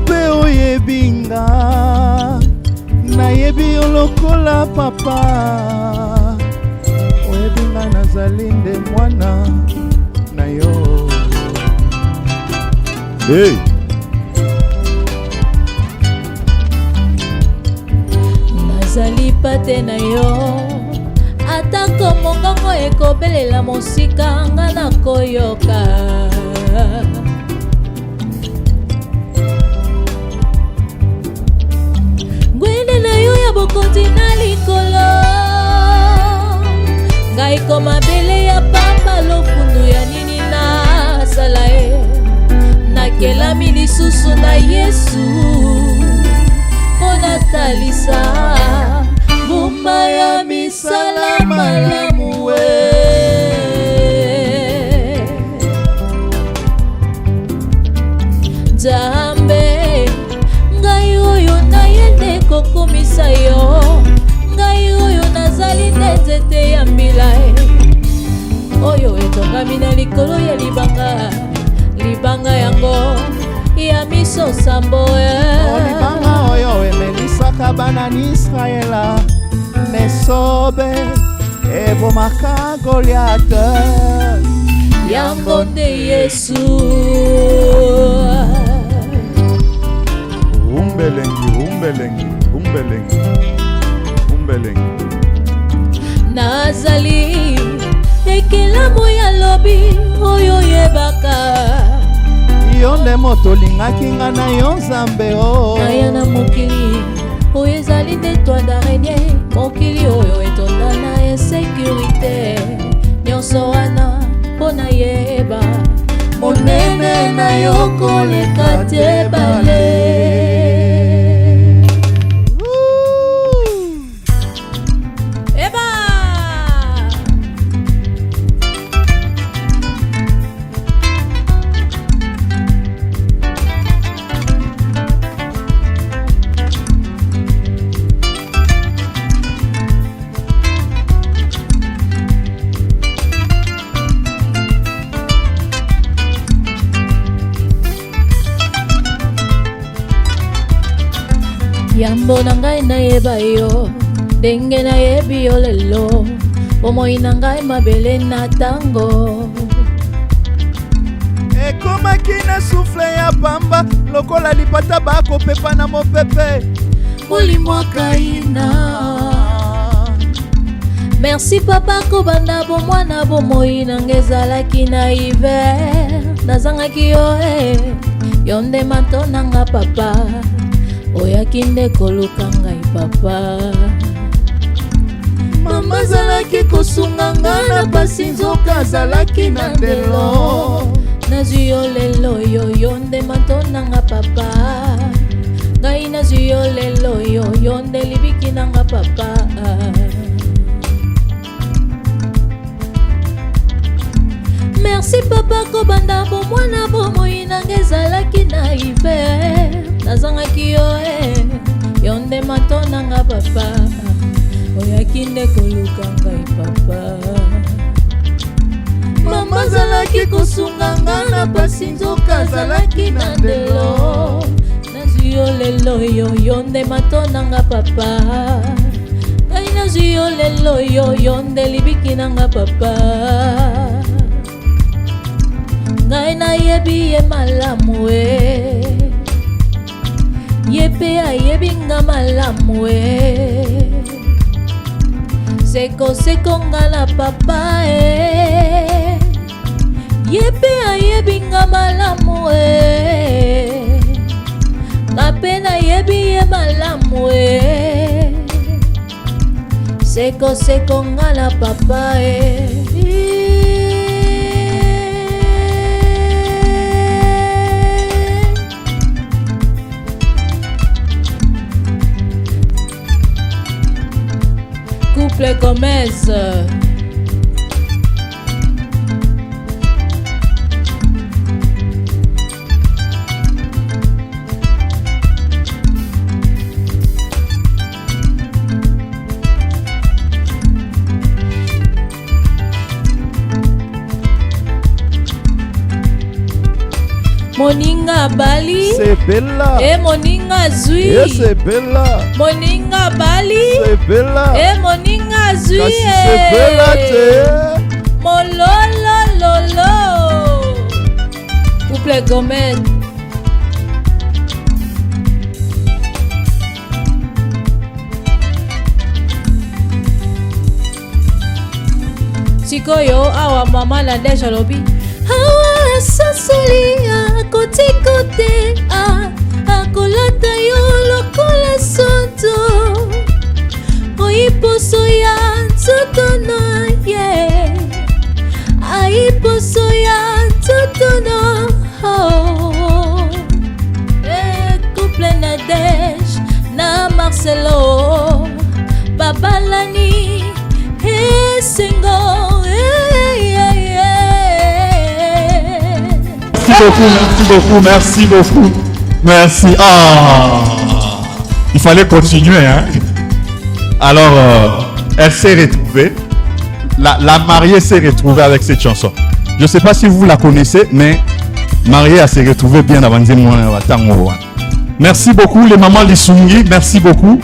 pe oyebinga na yebi yo lokola papa. Oyebinga nazali nde mwana na yo. Hey. Nazali pate na yo. Atako mongongo ekobelela mosika nga na koyoka. Ngwende na yo ya bokonzi na likolo. Ngai koma bele ya pamba lofundu ya nini na sala e. Nakelami lisusu na Yesu pona talisa bumba ya misala malamu we. Nzambe ngai oyo nayende kokomisa yo. Ngai oyo nazali nzete ya mbila oyo etongami na likolo ya libanga yango ya miso sambo libanga oyo emelisaka bana ni Israela mesobe ebomaka Goliath. Yango nde Yesu. Umbelengi. Nazali ekelamu ya lobi oyo yebaka. Yo nde moto olingaki nga na yo Nzambe o. Naya na mokili oyo ezali nde toile d'araignée. Mokili oyo etonda na insécurité. Nyonso wana mpo nayeba monene na yo koleka te bale. Yambo na ngai nayeba yo ndenge nayebi yo lelo. Bomoi na ngai mabele na tango ekomaki na souffle ya pamba lokola lipata bakopepa na mopepe. Molimo kaina. Merci papa kobanda bomwana bomoi nanga ezalaki na hiver. Nazangaki yo yo nde manto nanga papa. Oyaki nde koluka ngai papa. Mama azalaki kosunga nga na pasi nzoka azalaki na ndelo. nazwi yo lelo yo yo nde mato nanga papa ngai nazwi yo lelo yo yo nde libiki nanga papa merci papa kobanda bomwana bomoi nanga ezalaki na hiver nazangaki yo yo nde mato nanga papa oyaki nde koluka ngai papa mama azalaki kosunga na pasi nzoka azalaki na ndelo nazwi yo lelo yo yo nde mato nanga papa ngai nazwi yo lelo yo yo nde libiki nanga papa ngai nayebi ye malamu ye mpe ayebi nga malamu sekoseko nga na papa ye mpe ayebi nga malamu nga mpe nayebi ye malamu sekoseko nga na papa Couple Gomez. Moninga Bali, c'est Bella. Et Moninga Zui, c'est Bella. Moninga Bali, c'est Bella. Et Moninga Zui, c'est Bella. Mololo lolo. Couple Gomez. Sikoyo awa mama la deja lobi. Awa sasolia kote kote akolata yo lokola soto oyiposo ya nzoto na ye ayiposo ya nzoto na couple Nadege na Marcelo babalani esengo Merci beaucoup. Merci. Ah, il fallait continuer. Hein? Alors, elle s'est retrouvée. La mariée s'est retrouvée avec cette chanson. Je ne sais pas si vous la connaissez, mais mariée a s'est retrouvée bien avant de dire. Merci beaucoup, les mamans Lissungi. Merci beaucoup.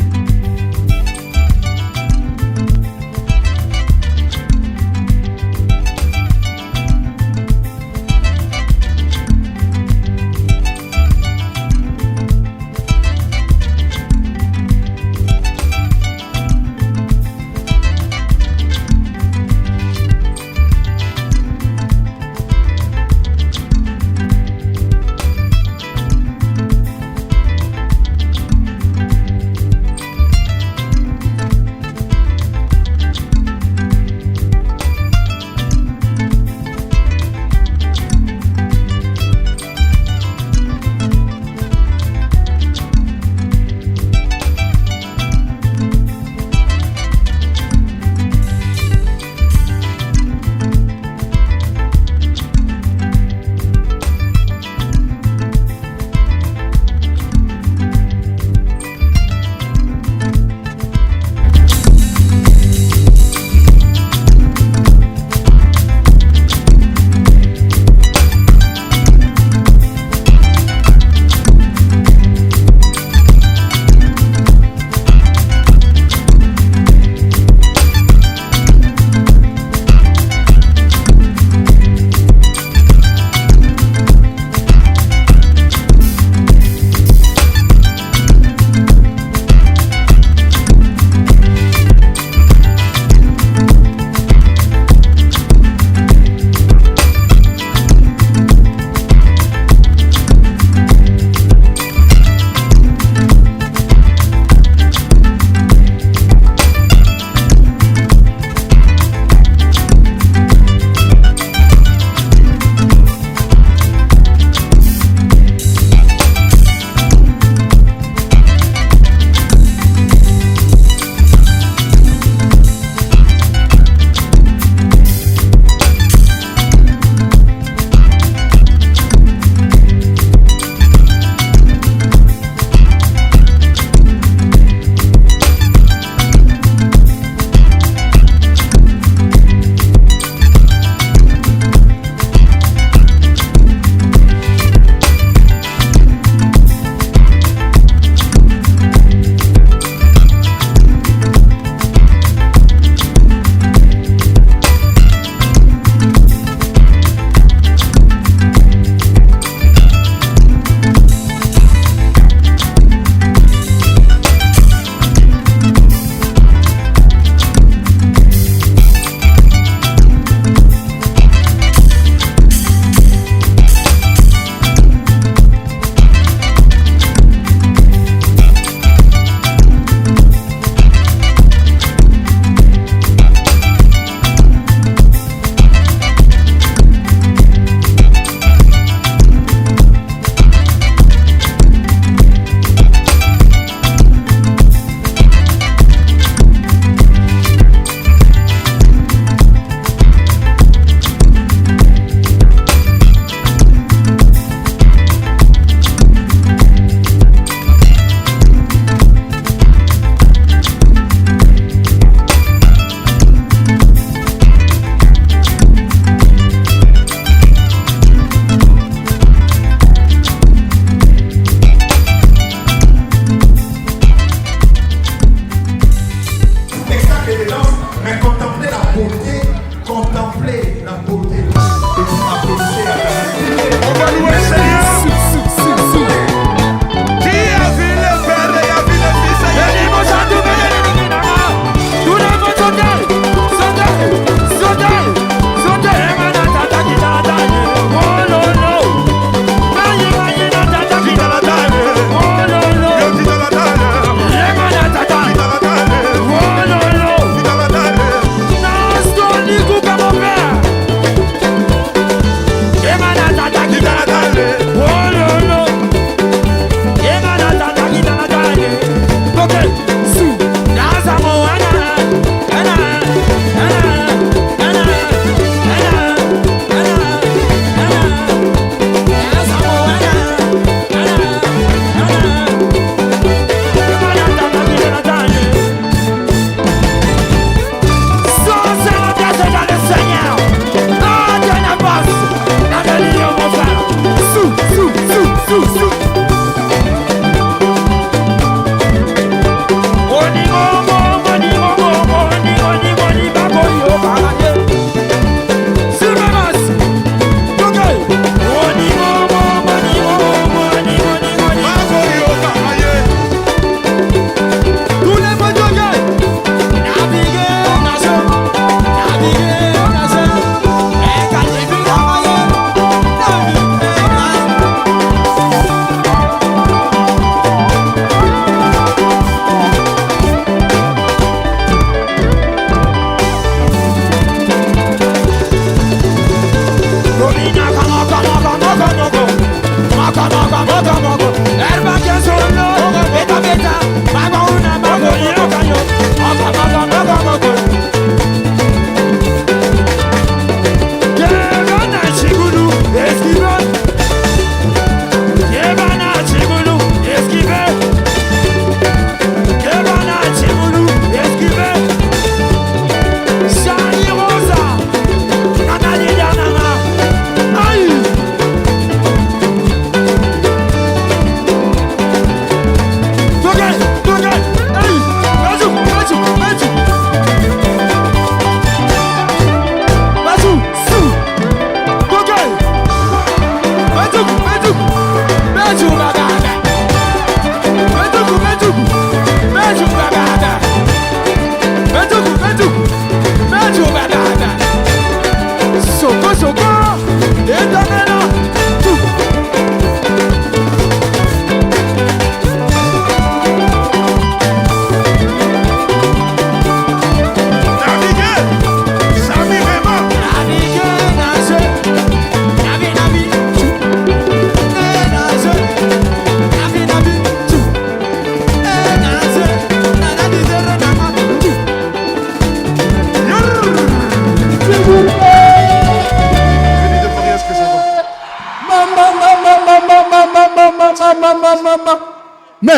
Mais.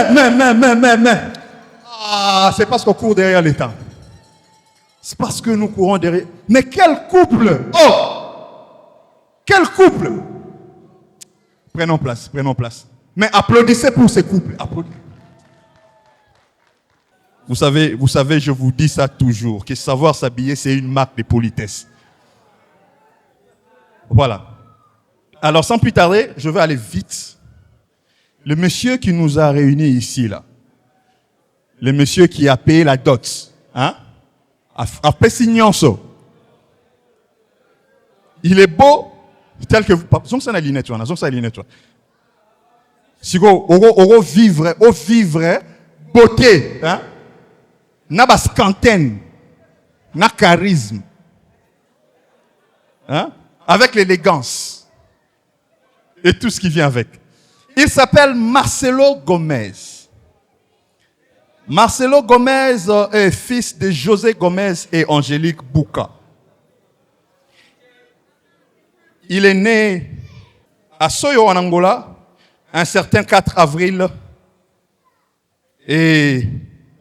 Ah, c'est parce qu'on court derrière les temps. C'est parce que nous courons derrière. Mais quel couple! Oh! Quel couple! Prenons place. Mais applaudissez pour ces couples. Applaudissez. Vous savez, je vous dis ça toujours, que savoir s'habiller, c'est une marque de politesse. Voilà. Alors, sans plus tarder, je vais aller vite. Le monsieur qui nous a réunis ici, là, le monsieur qui a payé la dot, hein, a Pessignon-so. Il est beau, tel que vous. Zong ça na linette, si vous vivre, beauté, hein, na bas cantenne, na charisme, hein, avec l'élégance et tout ce qui vient avec. Il s'appelle Marcelo Gomez. Marcelo Gomez est fils de José Gomez et Angélique Bouka. Il est né à Soyo en Angola un certain 4 avril. Et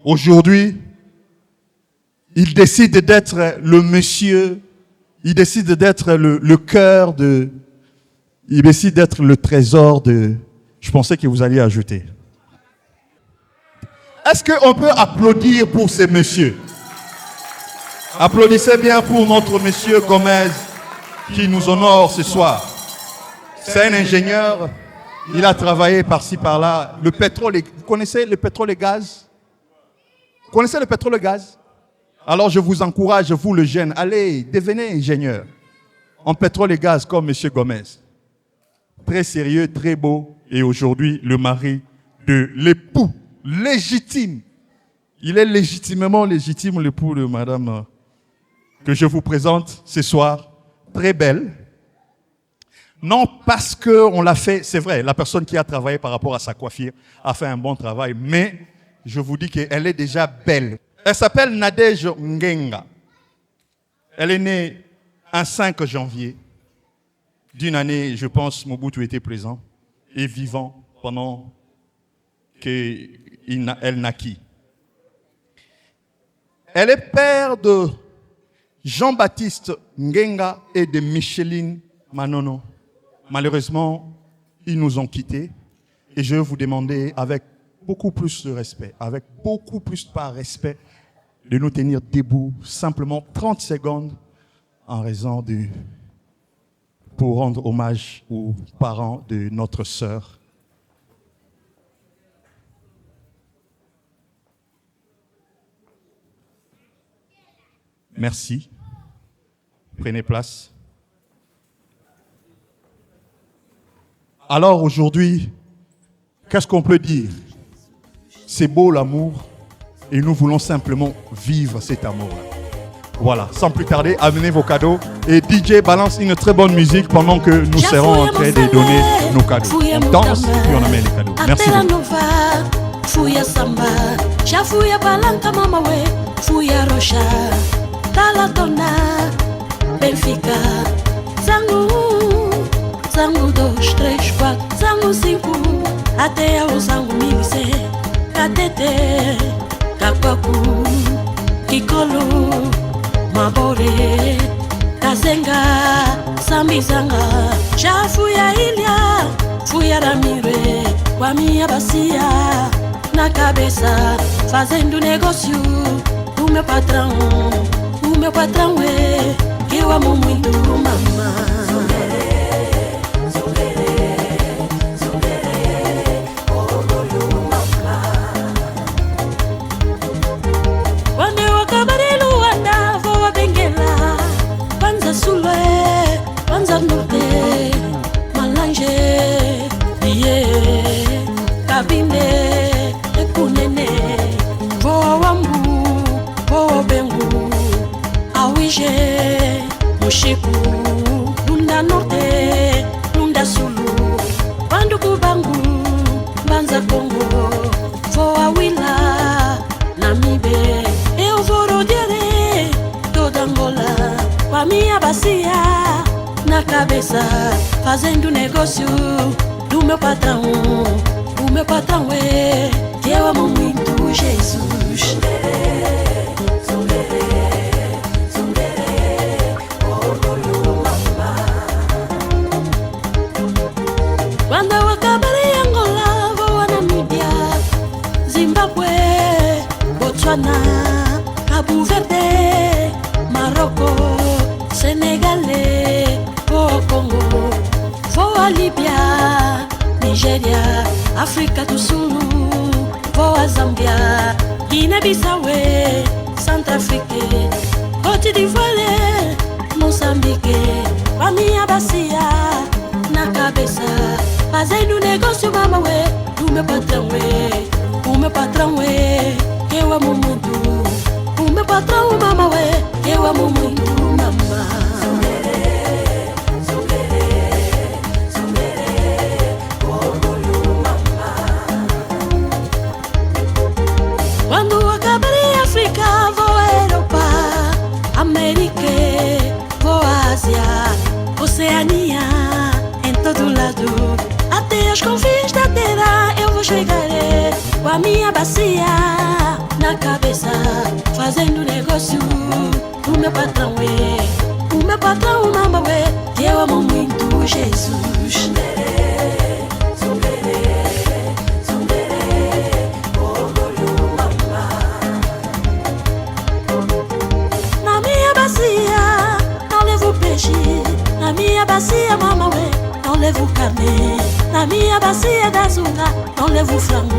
aujourd'hui, il décide d'être le monsieur, il décide d'être le cœur de, il décide d'être le trésor de, je pensais que vous alliez ajouter. Est-ce qu'on peut applaudir pour ces messieurs? Applaudissez bien pour notre monsieur Gomez qui nous honore ce soir. C'est un ingénieur, il a travaillé par-ci par-là. Le pétrole, vous connaissez le pétrole et gaz? Vous connaissez le pétrole et gaz? Alors je vous encourage, vous le jeune, allez, devenez ingénieur en pétrole et gaz comme monsieur Gomez. Très sérieux, très beau, et aujourd'hui le mari de l'époux légitime. Il est légitimement légitime l'époux de madame que je vous présente ce soir. Très belle. Non parce qu'on l'a fait, c'est vrai, la personne qui a travaillé par rapport à sa coiffure a fait un bon travail, mais je vous dis qu'elle est déjà belle. Elle s'appelle Nadège Ngenga. Elle est née un 5 janvier d'une année, je pense, Mobutu était présent et vivant pendant qu'elle naquit. Elle est père de Jean-Baptiste Ngenga et de Micheline Manono. Malheureusement, ils nous ont quittés et je vais vous demander avec beaucoup plus de respect, avec beaucoup plus par respect, de nous tenir debout simplement 30 secondes en raison pour rendre hommage aux parents de notre sœur. Merci. Prenez place. Alors aujourd'hui, qu'est-ce qu'on peut dire? C'est beau l'amour et nous voulons simplement vivre cet amour-là. Voilà, sans plus tarder, amenez vos cadeaux et DJ balance une très bonne musique pendant que nous serons en train de donner nos cadeaux. On danse puis on amène les cadeaux. Merci Zangu 2, 3, 4, zangu 5, até ao zangu milice, katete, kapaku, kikolo, mabore, kazenga, sambizanga, chafu ya ilha, fuya ramire, wamia bacia, na cabeça, fazendo negócio, o meu patrão, eu amo muito mamãe. Kabine, ekunene, voa wambu, voa bengu, awije, mushiku, lunda norte, lunda sulu, bandu kubangu, banza Congo, voa wila, namibe, eu voro diare, toda Angola, wamia bacia, na cabeça, fazendo negócio do meu patrão. meu patrão é, que eu amo muito Jesus. Quando eu acabar em Angola, vou a Namíbia, Zimbábue, Botswana, Cabo Verde, Marrocos, Senegal, vou ao Congo, vou à Líbia, Nigéria, África do Sul, vou a Zâmbia, Guiné-Bissau, Centro-África, Côte d'Ivoire, Moçambique, com a minha bacia na cabeça, fazendo negócio, mamãe, do meu patrão, o meu patrão, eu amo muito. O meu patrão, mamãe, eu amo muito, mamãe. Quando acabar em África, vou à Europa, América, vou à Ásia, Oceania, em todo lado, até os confins da terra eu vou chegar, com a minha bacia na cabeça, fazendo negócio. O meu patrão, mamãe, que eu amo muito Jesus. Na minha bacia não levo peixe, na minha bacia, mamãe, não levo carne, na minha bacia da zunga não levo frango.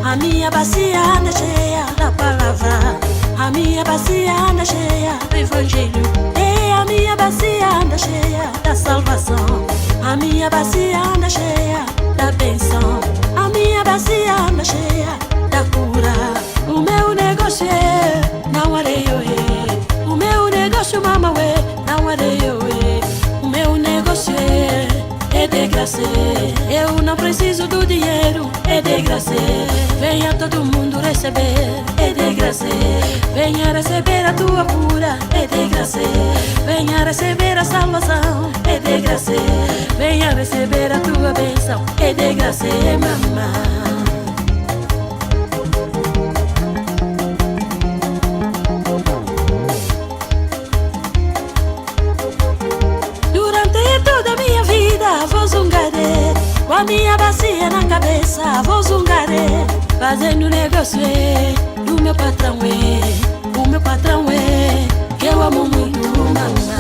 A minha bacia anda cheia da palavra, a minha bacia anda cheia do evangelho, e a minha bacia anda cheia da salvação, a minha bacia anda cheia da bênção, a minha bacia anda cheia da cura. O meu negócio é não areio, o meu negócio, mamãe, não areio, o meu negócio é de graça, eu não preciso do dinheiro, é de graça. Venha todo mundo receber, é de graça. Venha receber a tua cura, é de graça. Venha receber a salvação, é de graça. Venha receber a tua bênção, é de graça, mamãe. Vou zungaré, com a minha bacia na cabeça, vou zungaré, fazendo negócio do meu patrão, o meu patrão, que eu amo muito, mamãe.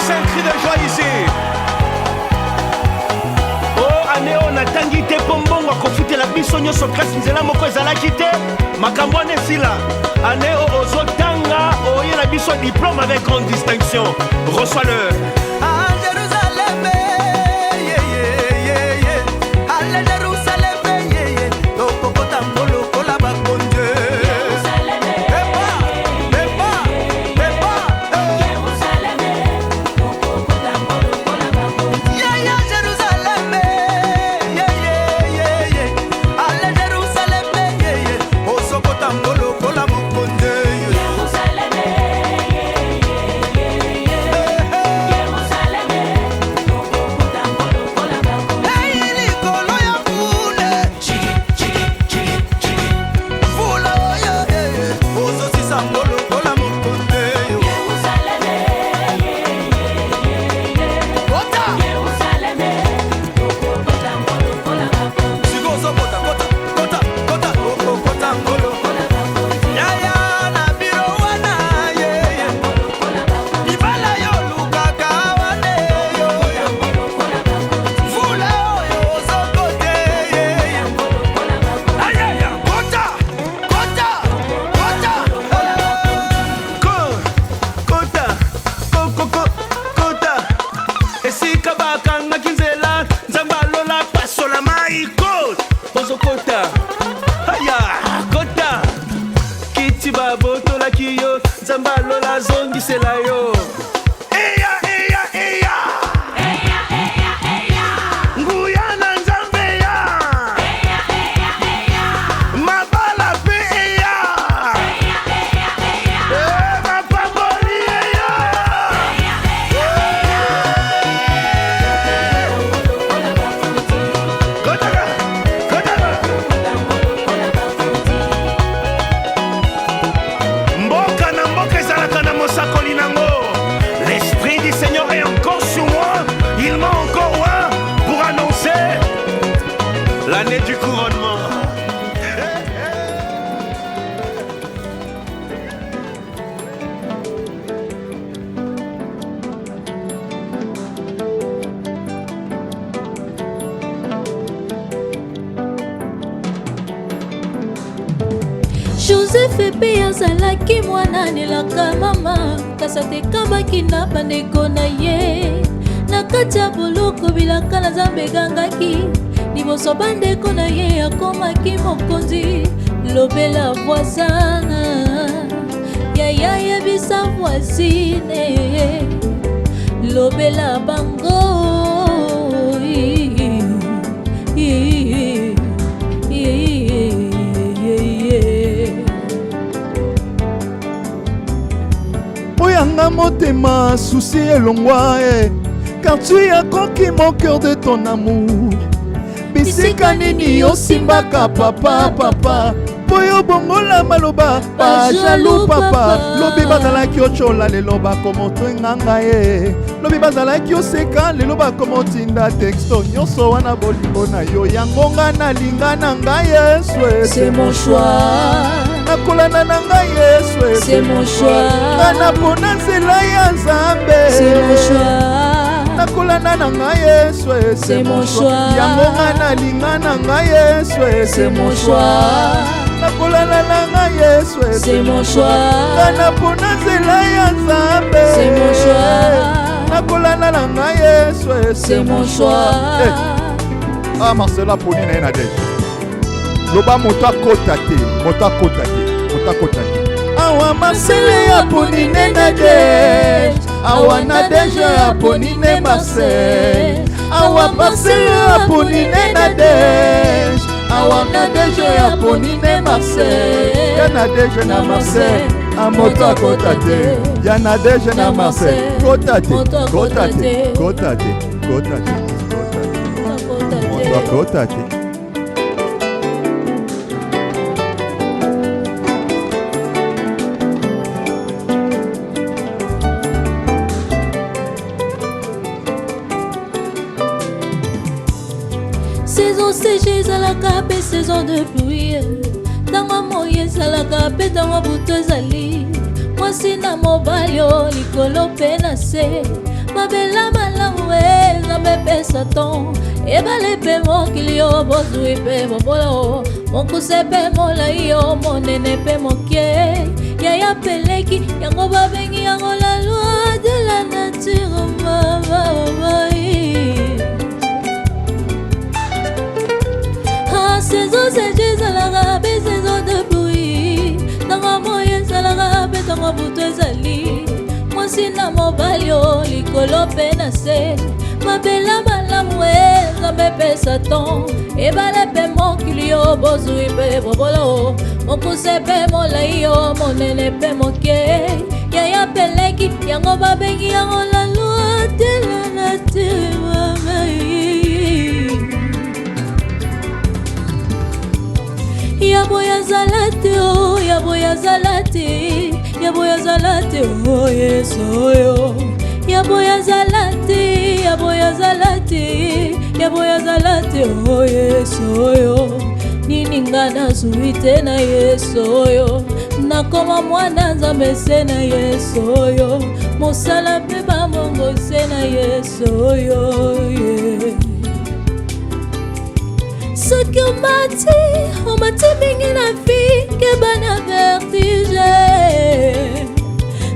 poussez un cri de joie ici. Oh, année on a tangi te pombongo akofutela biso nyonso grâce nzela moko ezalaki te makambo wana esila. Année ozotanga oyela biso diplôme avec grande distinction. Reçois-le. À Jérusalem, yeah, yeah, yeah, yeah. À Jérusalem, yeah, yeah. Lokokota mbolo kola bakonde. Joseph epe azalaki mwana nelaka mama kasi atekambaki na bandeko na ye na kati ya boloko bilaka na Nzambe egangaki liboso bandeko na ye akomaki mokonzi lobela voisin yaya yebisa voisine lobela bango Oyanga motema souci elongwa car tu as conquis mon cœur de ton amour. Bisika nini osimbaka papa papa Poyo bongola maloba pa jaloux papa lobi bazalaki ochola lelo bakomotinga ngai lobi bazalaki oseka lelo bakomotinda texto nyonso wana bolingo na yo yango nga nalinga na ngai Yesu c'est mon choix nakolana na ngai Yesu c'est mon choix ngana pona nzela ya Nzambe c'est mon choix nakolana na ngai Yesu c'est mon choix yango nga nalinga na ngai Yesu c'est mon choix nakolana na ngai Yesu c'est mon choix ngana pona nzela ya Nzambe c'est mon choix nakolana na ngai Yesu c'est mon choix Ah Marcela Pauline na Nadège loba moto akota te moto akota te moto akota te awa Marcela ya Pauline Nadège awa Nadège ya Pauline Marcel awa Marcela ya Pauline Nadège awa Nadège ya Pauline Marcel ya Nadège na Marcel amoto akota te ya Nadège na Marcel kota te kota te kota te kota te moto akota te. Saison séchée ezalaka mpe saison de pluie ntango moi ezalaka mpe ntango butu ezali mwasi na mobali o likolo mpe na se mabela malamu Nzambe pesa ton ebale pe mokili yo bozwi pe bobola o mokuse pe molai yo monene pe mokie yaya peleki yango babengi yango la loi de la nature mama saison c'est ezalaka pe saison de bruit ntango moye ezalaka pe ntango butu ezali mwasi na mobali o likolo mpe na se mabela malamu Nzambe pesa ton ebale mpe mokili yo bozwi mpe bobola o mokuse mpe molai yo monene mpe moke yaya peleki yango babengi yango la loi de la nature Yaboya zalate oh yaboya zalate yaboya zalate oh yesoyo yaboya zalate yaboya zalate yaboya zalate oh yesoyo nini ngana suite na yesoyo nakoma mwana Nzambe se na yesoyo mosala mpe bamongo se na yesoyo soki omati mingi na vie ke bana vertige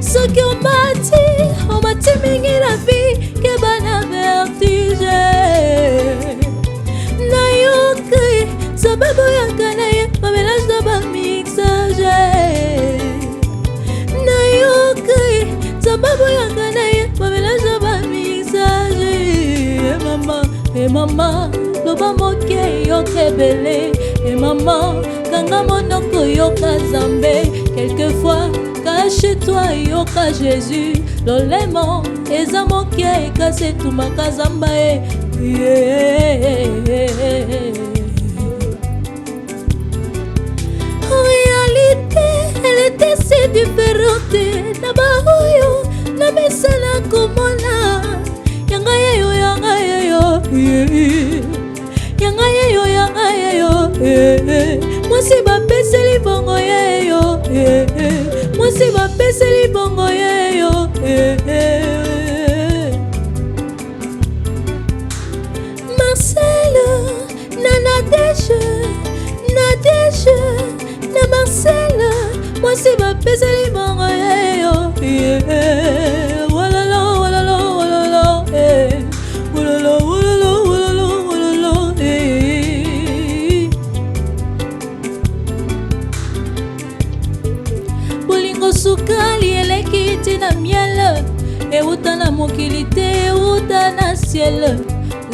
soki omati mingi na vie ke bana vertige nayoki sababu yaka na ye bamelage na bamixage nayoki sababu yaka na ye bamelage na bamixage mama loba moke yoka ebele mama kanga monoko yoka Nzambe quelquefois cache-toi yoka Jésus lolemo eza moke ekasi etumaka Nzamba réalité elle était si différente na baoyo na mesana komona yanga yeyo mwasi bapeseli bongo yeyo mwasi bapeseli bongo yeyo Marcel na Nadège na Marcel mwasi bapeseli bongo yeyo walalo walalo walalo walalo walalo sukali eleki tina miel euta na mokili te euta na ciel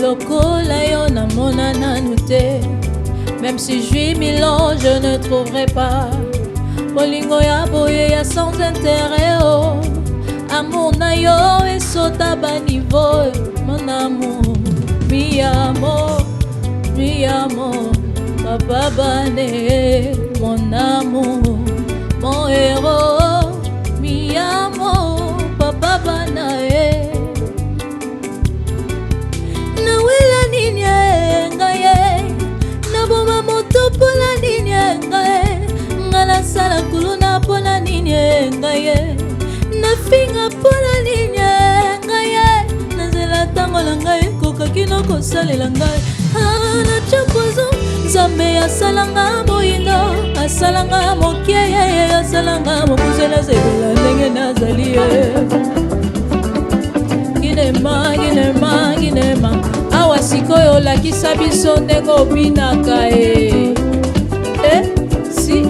lokola yo namona nanu te même si j'vis 1000 ans je ne trouverai pas bolingo ya boye ya sans intérêt oh amour na yo esota baniveau mon amour mi amor papa bane mon amour mon héros, mi amor, papa banae. Na wela ninye ngaye, na boma moto pola ninye ngaye, ngala sala kuluna pola ninye ngaye, na finga pola ninye ngaye, na zela tangola ngaye, koka kinoko salela ngaye, na chapozo. Nzambe asalanga moyindo asalanga mokie asalanga mokuzela zebela ndenge nazali ginema awa sikoyo olakisa biso ndenge obinaka si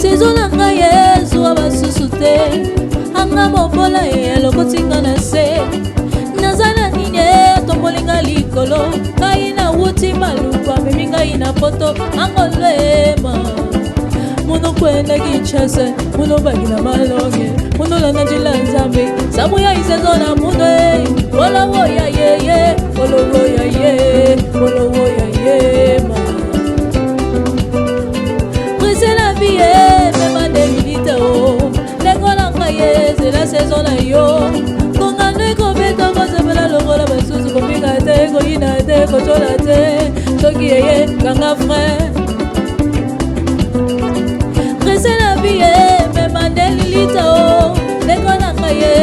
sezo na ngai ezwa basusu te anga mobola elokotinga na se nazala nini tombolinga likolo kai na wuti malupa mimi ngai na poto angolema muno kwenda kichase muno bagina malonge muno lana jila Nzambe samu ya isezo na muno wala woya ye wala woya ye wala woya ye ma brise la vie même des militaires oh lengola ngaye c'est la saison na yo kongane kobeta kozebela lokola basusu kopika te koyina te kotola te soki yeye kanga frère brise la vie même des militaires oh lengola ngaye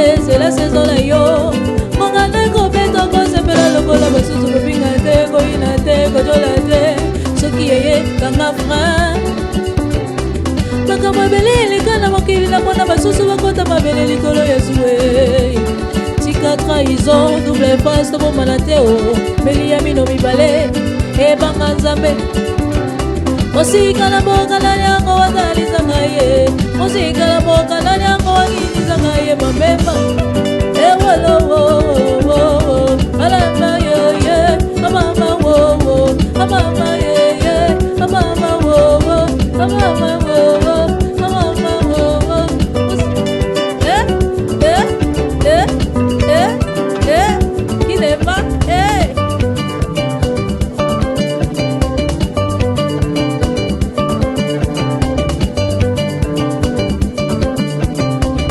basusu bakota mabele likolo Yesu tika trahison double face tobomana te meli ya mino mibale ebanga Nzambe mosika na boka nani yango wataliza ngaye mosika na boka nani yango wanginiza ngaye mamemba ewolo alama ye amama wo amama ye amama wo amama wo amama wo kinema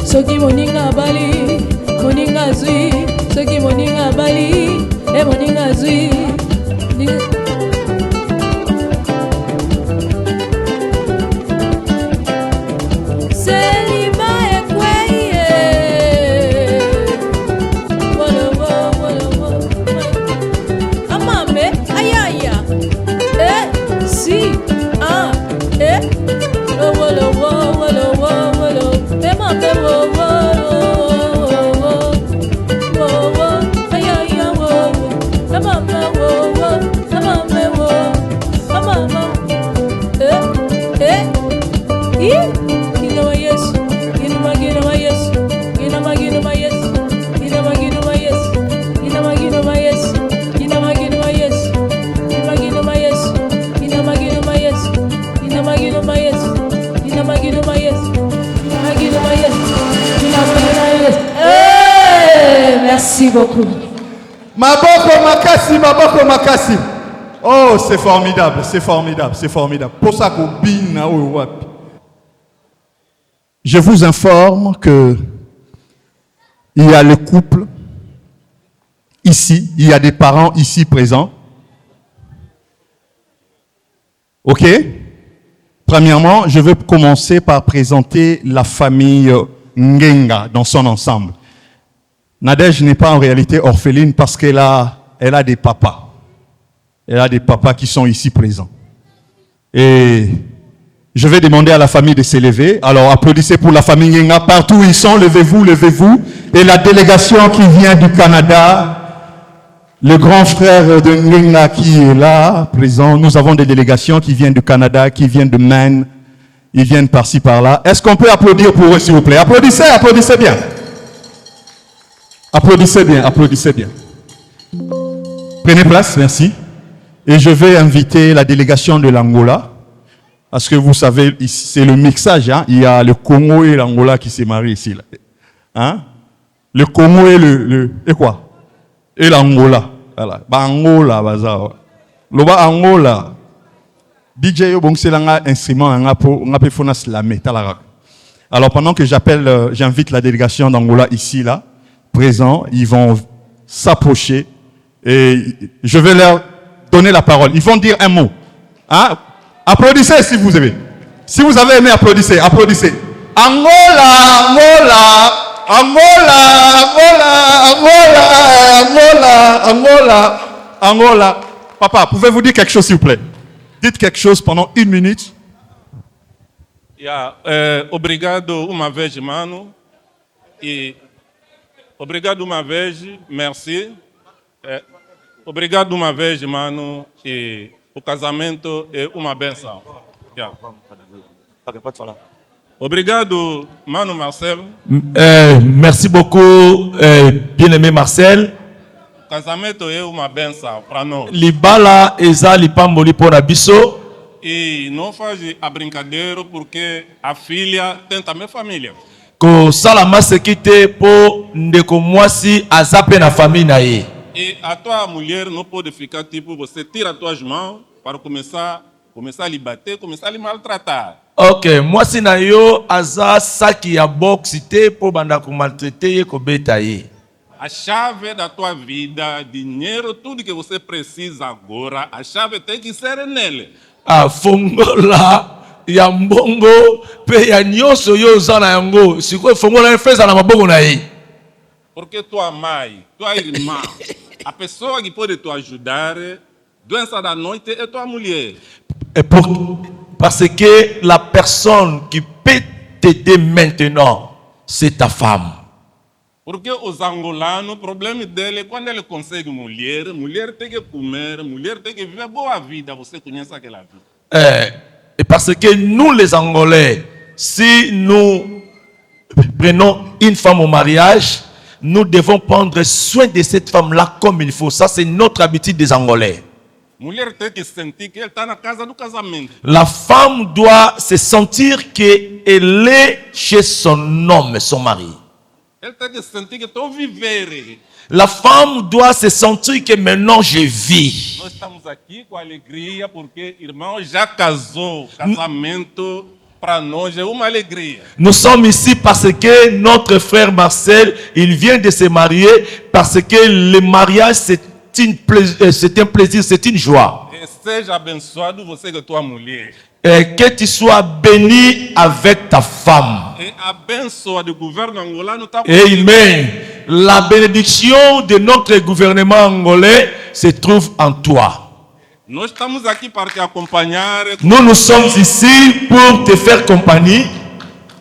soki moninga bali moninga zui soki moninga bali moninga zui Selima ekweye wolo amame ayaya si wolo emame Merci beaucoup. Maboko makasi. Oh, c'est formidable, c'est formidable, c'est formidable. Pour ça je vous informe que il y a le couple ici, il y a des parents ici présents. Ok? Premièrement, je veux commencer par présenter la famille Ngenga dans son ensemble. Nadège n'est pas en réalité orpheline parce qu'elle a des papas. Elle a des papas qui sont ici présents. Et je vais demander à la famille de s'élever. Alors applaudissez pour la famille Ngenga. Partout où ils sont, levez-vous, levez-vous. Et la délégation qui vient du Canada, le grand frère de Ngenga qui est là, présent. Nous avons des délégations qui viennent du Canada, qui viennent de Maine. Ils viennent par-ci, par-là. Est-ce qu'on peut applaudir pour eux, s'il vous plaît? Applaudissez, applaudissez bien. Applaudissez bien, applaudissez bien. Prenez place, merci. Et je vais inviter la délégation de l'Angola. Parce que vous savez, c'est le mixage. Hein? Il y a le Congo et l'Angola qui se marient ici. Là. Hein? Le Congo et et quoi? Et l'Angola. Voilà. Angola, bazar. Loba Angola. DJ yo c'est un instrument on peut faire slammer. Alors pendant que j'invite la délégation d'Angola ici là. Présents, ils vont s'approcher et je vais leur donner la parole. Ils vont dire un mot. Hein? Applaudissez si vous aimez. Si vous avez aimé, applaudissez, applaudissez. Angola, Angola, Angola, Angola, Angola, Angola, Angola. Papa, pouvez-vous dire quelque chose s'il vous plaît? Dites quelque chose pendant 1 minute. Obrigado uma vez, mano. Obrigado uma vez, merci. Obrigado uma vez, mano. E o casamento é uma benção. Obrigado, mano Marcel. Merci beaucoup, bien-aimé Marcel. O casamento é uma benção para nós. Libala eza lipamboli pona biso. E não faz a brincadeira porque a filha tem também família. Ko salama sekite po ndeko mwasi azape na famille na ye. E a tua mulher não pode ficar tipo você tira as tuas mãos para começar a lhe bater, começar a lhe maltratar. Ok, mwasi na yo aza saki ya boxe te po banda ko maltraiter ye ko beta ye. A chave da tua vida, dinheiro, tudo que você precisa agora, a chave tem que ser nele. A fongola ya mbongo pe ya nyonso yo za na yango siko fongola feza na mabongo na ye. Porque tua mãe, tua irmã, a pessoa que pode te ajudar, doença da noite é tua mulher. Parce que la personne qui peut t'aider maintenant, c'est ta femme. Porque os angolanos, o problema dele é quando ele consegue mulher tem que comer, mulher tem que viver boa vida. Você conhece aquela vida? Et parce que nous, les Angolais, si nous prenons une femme au mariage, nous devons prendre soin de cette femme-là comme il faut. Ça, c'est notre habitude des Angolais. Mulher tem que sentir que ele está na casa do casamento. La femme doit se sentir qu'elle est chez son homme, son mari. Ele tem que sentir que estou viver. La femme doit se sentir que maintenant je vis. Nós estamos aqui com alegria porque irmão já casou. Casamento para nós é uma alegria. Nous sommes ici parce que notre frère Marcel, il vient de se marier parce que le mariage c'est un plaisir, c'est une joie. E seja abençoado você com a tua mulher. Et que tu sois béni avec ta femme. E a bênção do governo angolano está Amen. La bénédiction de notre gouvernement angolais se trouve en toi. Nós estamos aqui para te acompanhar. Nous sommes ici pour te faire compagnie.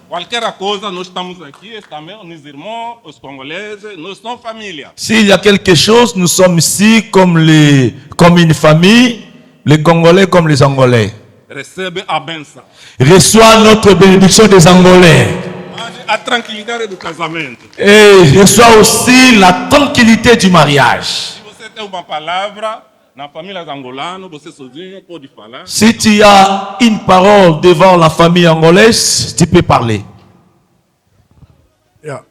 Qualquer coisa, nós estamos aqui, também os irmãos, os congoleses, nós somos família. S'il y a quelque chose, nous sommes ici comme une famille, les Congolais comme les Angolais. Recebe a bênção. Reçois notre bénédiction des Angolais. A tranquilidade do casamento. Et reçois aussi la tranquillité du mariage. Se você tem uma palavra na família angolana, você sozinho pode falar. Si tu as une parole devant la famille angolaise, tu peux parler.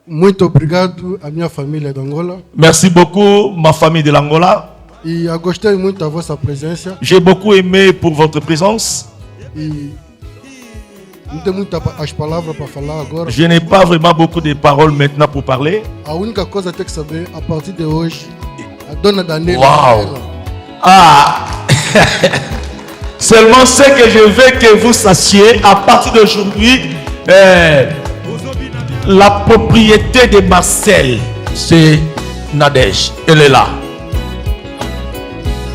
Muito obrigado à minha família de Angola. Merci beaucoup, ma famille de l'Angola. E eu gostei muito da vossa presença. J'ai beaucoup aimé pour votre présence. E não tem muitas as palavras para falar agora. Je n'ai pas vraiment beaucoup de paroles maintenant pour parler. A única coisa que tem que saber, a partir de hoje, a dona Daniela. Wow. Ah. Seulement ce que je veux que vous sachiez, à partir d'aujourd'hui, la propriété de Marcel, c'est Nadège. Elle est là.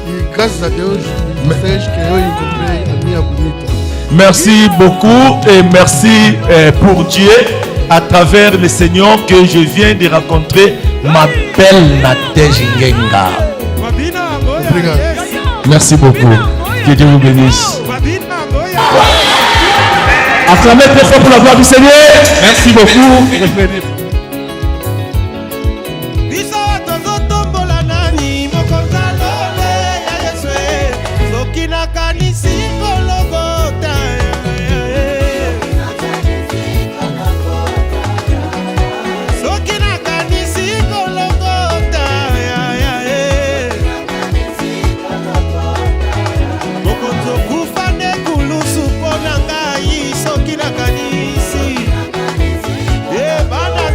E graças a Deus, vocês que eu encontrei a minha bonita. Merci beaucoup et merci pour Dieu à travers le Seigneur que je viens de rencontrer ma belle Nadège Ngenga. Merci beaucoup. Que Dieu vous bénisse. Acclamez très fort pour la gloire du Seigneur. Merci beaucoup. Bana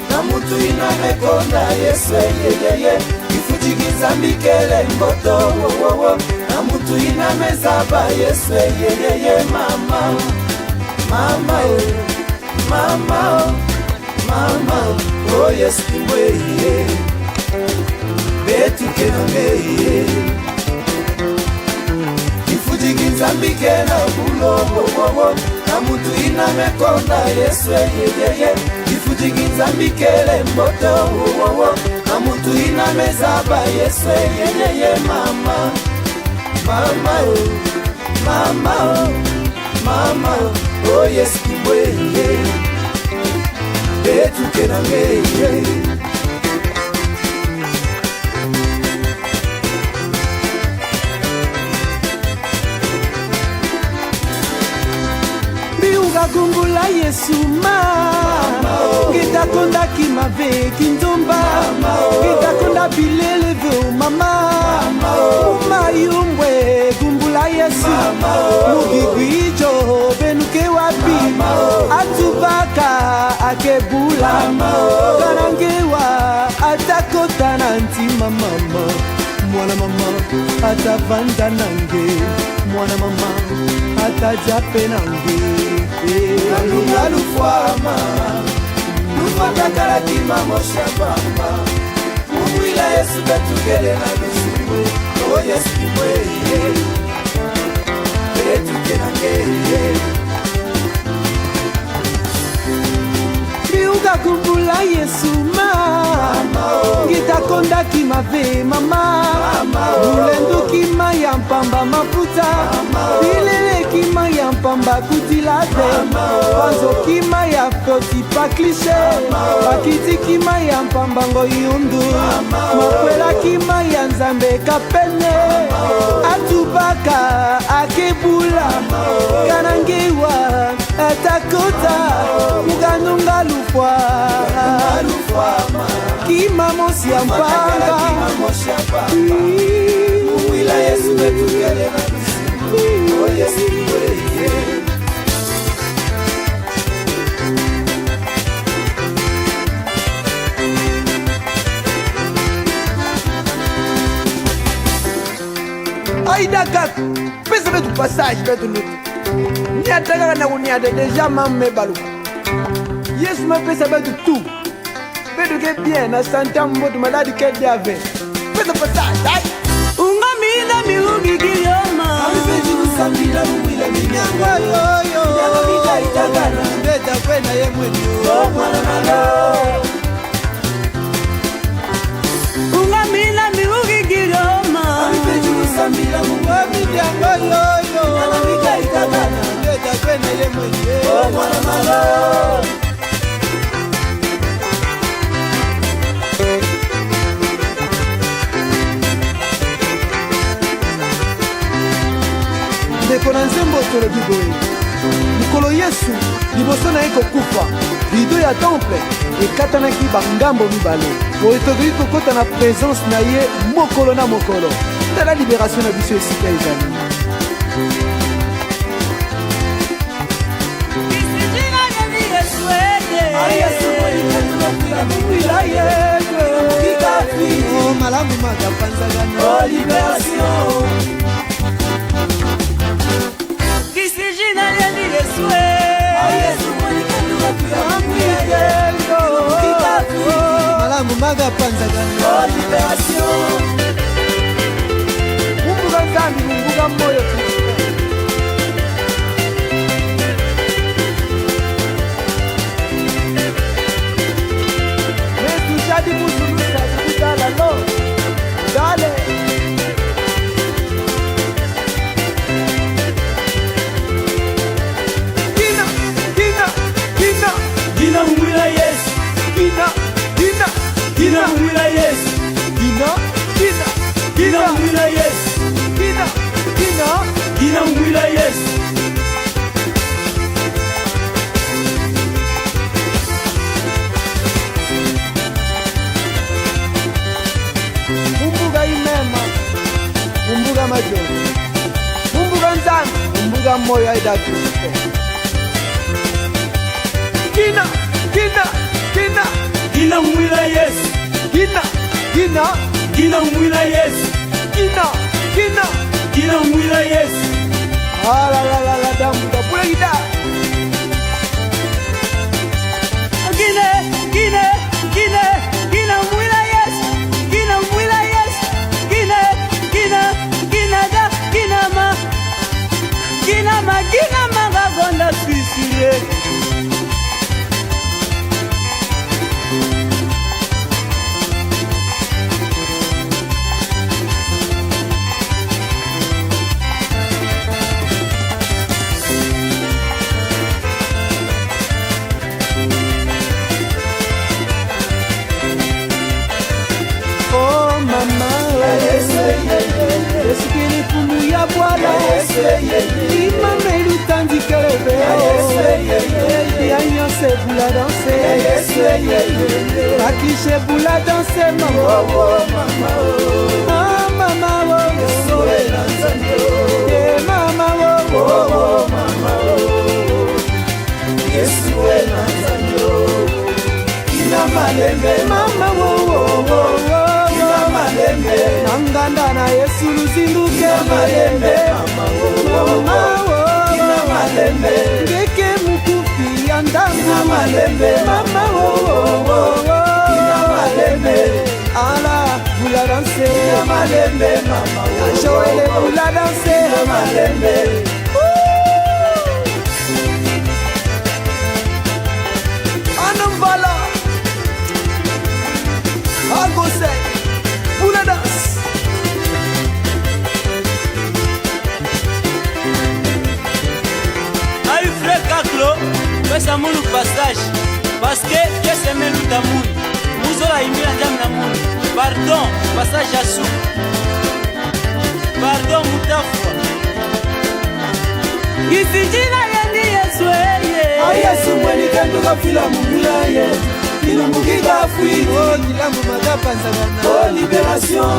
na mutu inamekonda Yesu yeyeye ifujigiza mikele mboto na mutu inamezaba Yesu yeyeye mama mama mama mama oh Yesu kimweye betu kenangeye ifujigiza mikele bulo na mutu inamekonda Yesu yeyeye ifujigiza mikele mboto na mutu inamezaba Yesu yeyeye mama mama mama mama oh Yesu kimweye betu kenangeye Gungula Yesu mama Kitakonda kimave kintomba Kitakonda bilele vyo mama Umayumbwe gungula Yesu Mugigwijo benuke wapi Atubaka akebula Karangewa atakota nanti mama Mwana mama atavanda nange Mwana mama atajape nange Alunga lufwama Lufaka karakima mosha bamba Munguila Yesu betukele na lusuwe Oh Yesu kimweye Betukele ngeye Miuga kumbula Yesu mama Ngitakonda kimave mama Mulendu kima ya mpamba mafuta Bilele kima ya mpamba kutilate Wazo kima ya foti pa klishe Wakiti kima ya mpamba ngoyundu Makwela kima ya nzambe kapene Atubaka akebula Kanangewa atakota Muganunga lufwa Kima mosi ya mpanga Mwila Yesu betukele na lusi Oh Yesu kweye Aïda kak, pesa betu passage betu lutu Niataka na uniade deja mamme balu Yesu ma pesa betu tout Betu ke bien na santé mbotu maladi ke diave Pesa passage ay Unga mina mirugi kiyoma Alipeji kusambila mwila minyango yoyo Nyanga mida itagana Beta kwena ye mweni Oh mwana malo Unga mina mirugi kiyoma Alipeji kusambila mwila minyango yoyo Nyanga mida itagana Beta kwena ye mweni Oh mwana malo ndeko na nzembo tolobi boye likolo Yesu liboso na ye kokufa rido ya temple ekatanaki bangambo mibale boye tokoki kokota na présence na ye mokolo na mokolo tala libération na biso esika ezali malamu makapanzagano libération malamu maga panzagano libération mumbuga nzambi mumbuga moyo metu jadi musulusa kudala lo dale Dina mwila Yesu Dina mwila Yesu Dina mwila Yesu Dina mwila Yesu Mumbuga imema Mumbuga majoni Mumbuga nzambi Mumbuga moyo aida Kristo Kina Gina mwila yes. Gina mwila yes. Gina mwila yes. Ah la la la la damu da pula gida. Gina mwila yes. Gina mwila yes. Gina gagonda suicider. Esikini pumu ya bwala imame lutandikele yanyose bula danse bakishe bula danse mama mama mama Yesu ina malembe mama Nanganda na Yesu luzinduke malembe mama ngeke mukufi andanga malembe mama ala bula danse malembe mama Joël bula danse malembe anambala agose bula danse. Aïe frère Kaklo, fais un moulou passage. Parce que Dieu s'aime le monde. Nous aurons aimé la dame d'amour. Pardon, passage à sous. Pardon, Moutafwa. Isinjina yendi Yesu eye. Yesu mweni kanduka fila mumulaye. Ilumukiga fui. Oh, kilamu madapanza wana. Oh, libération.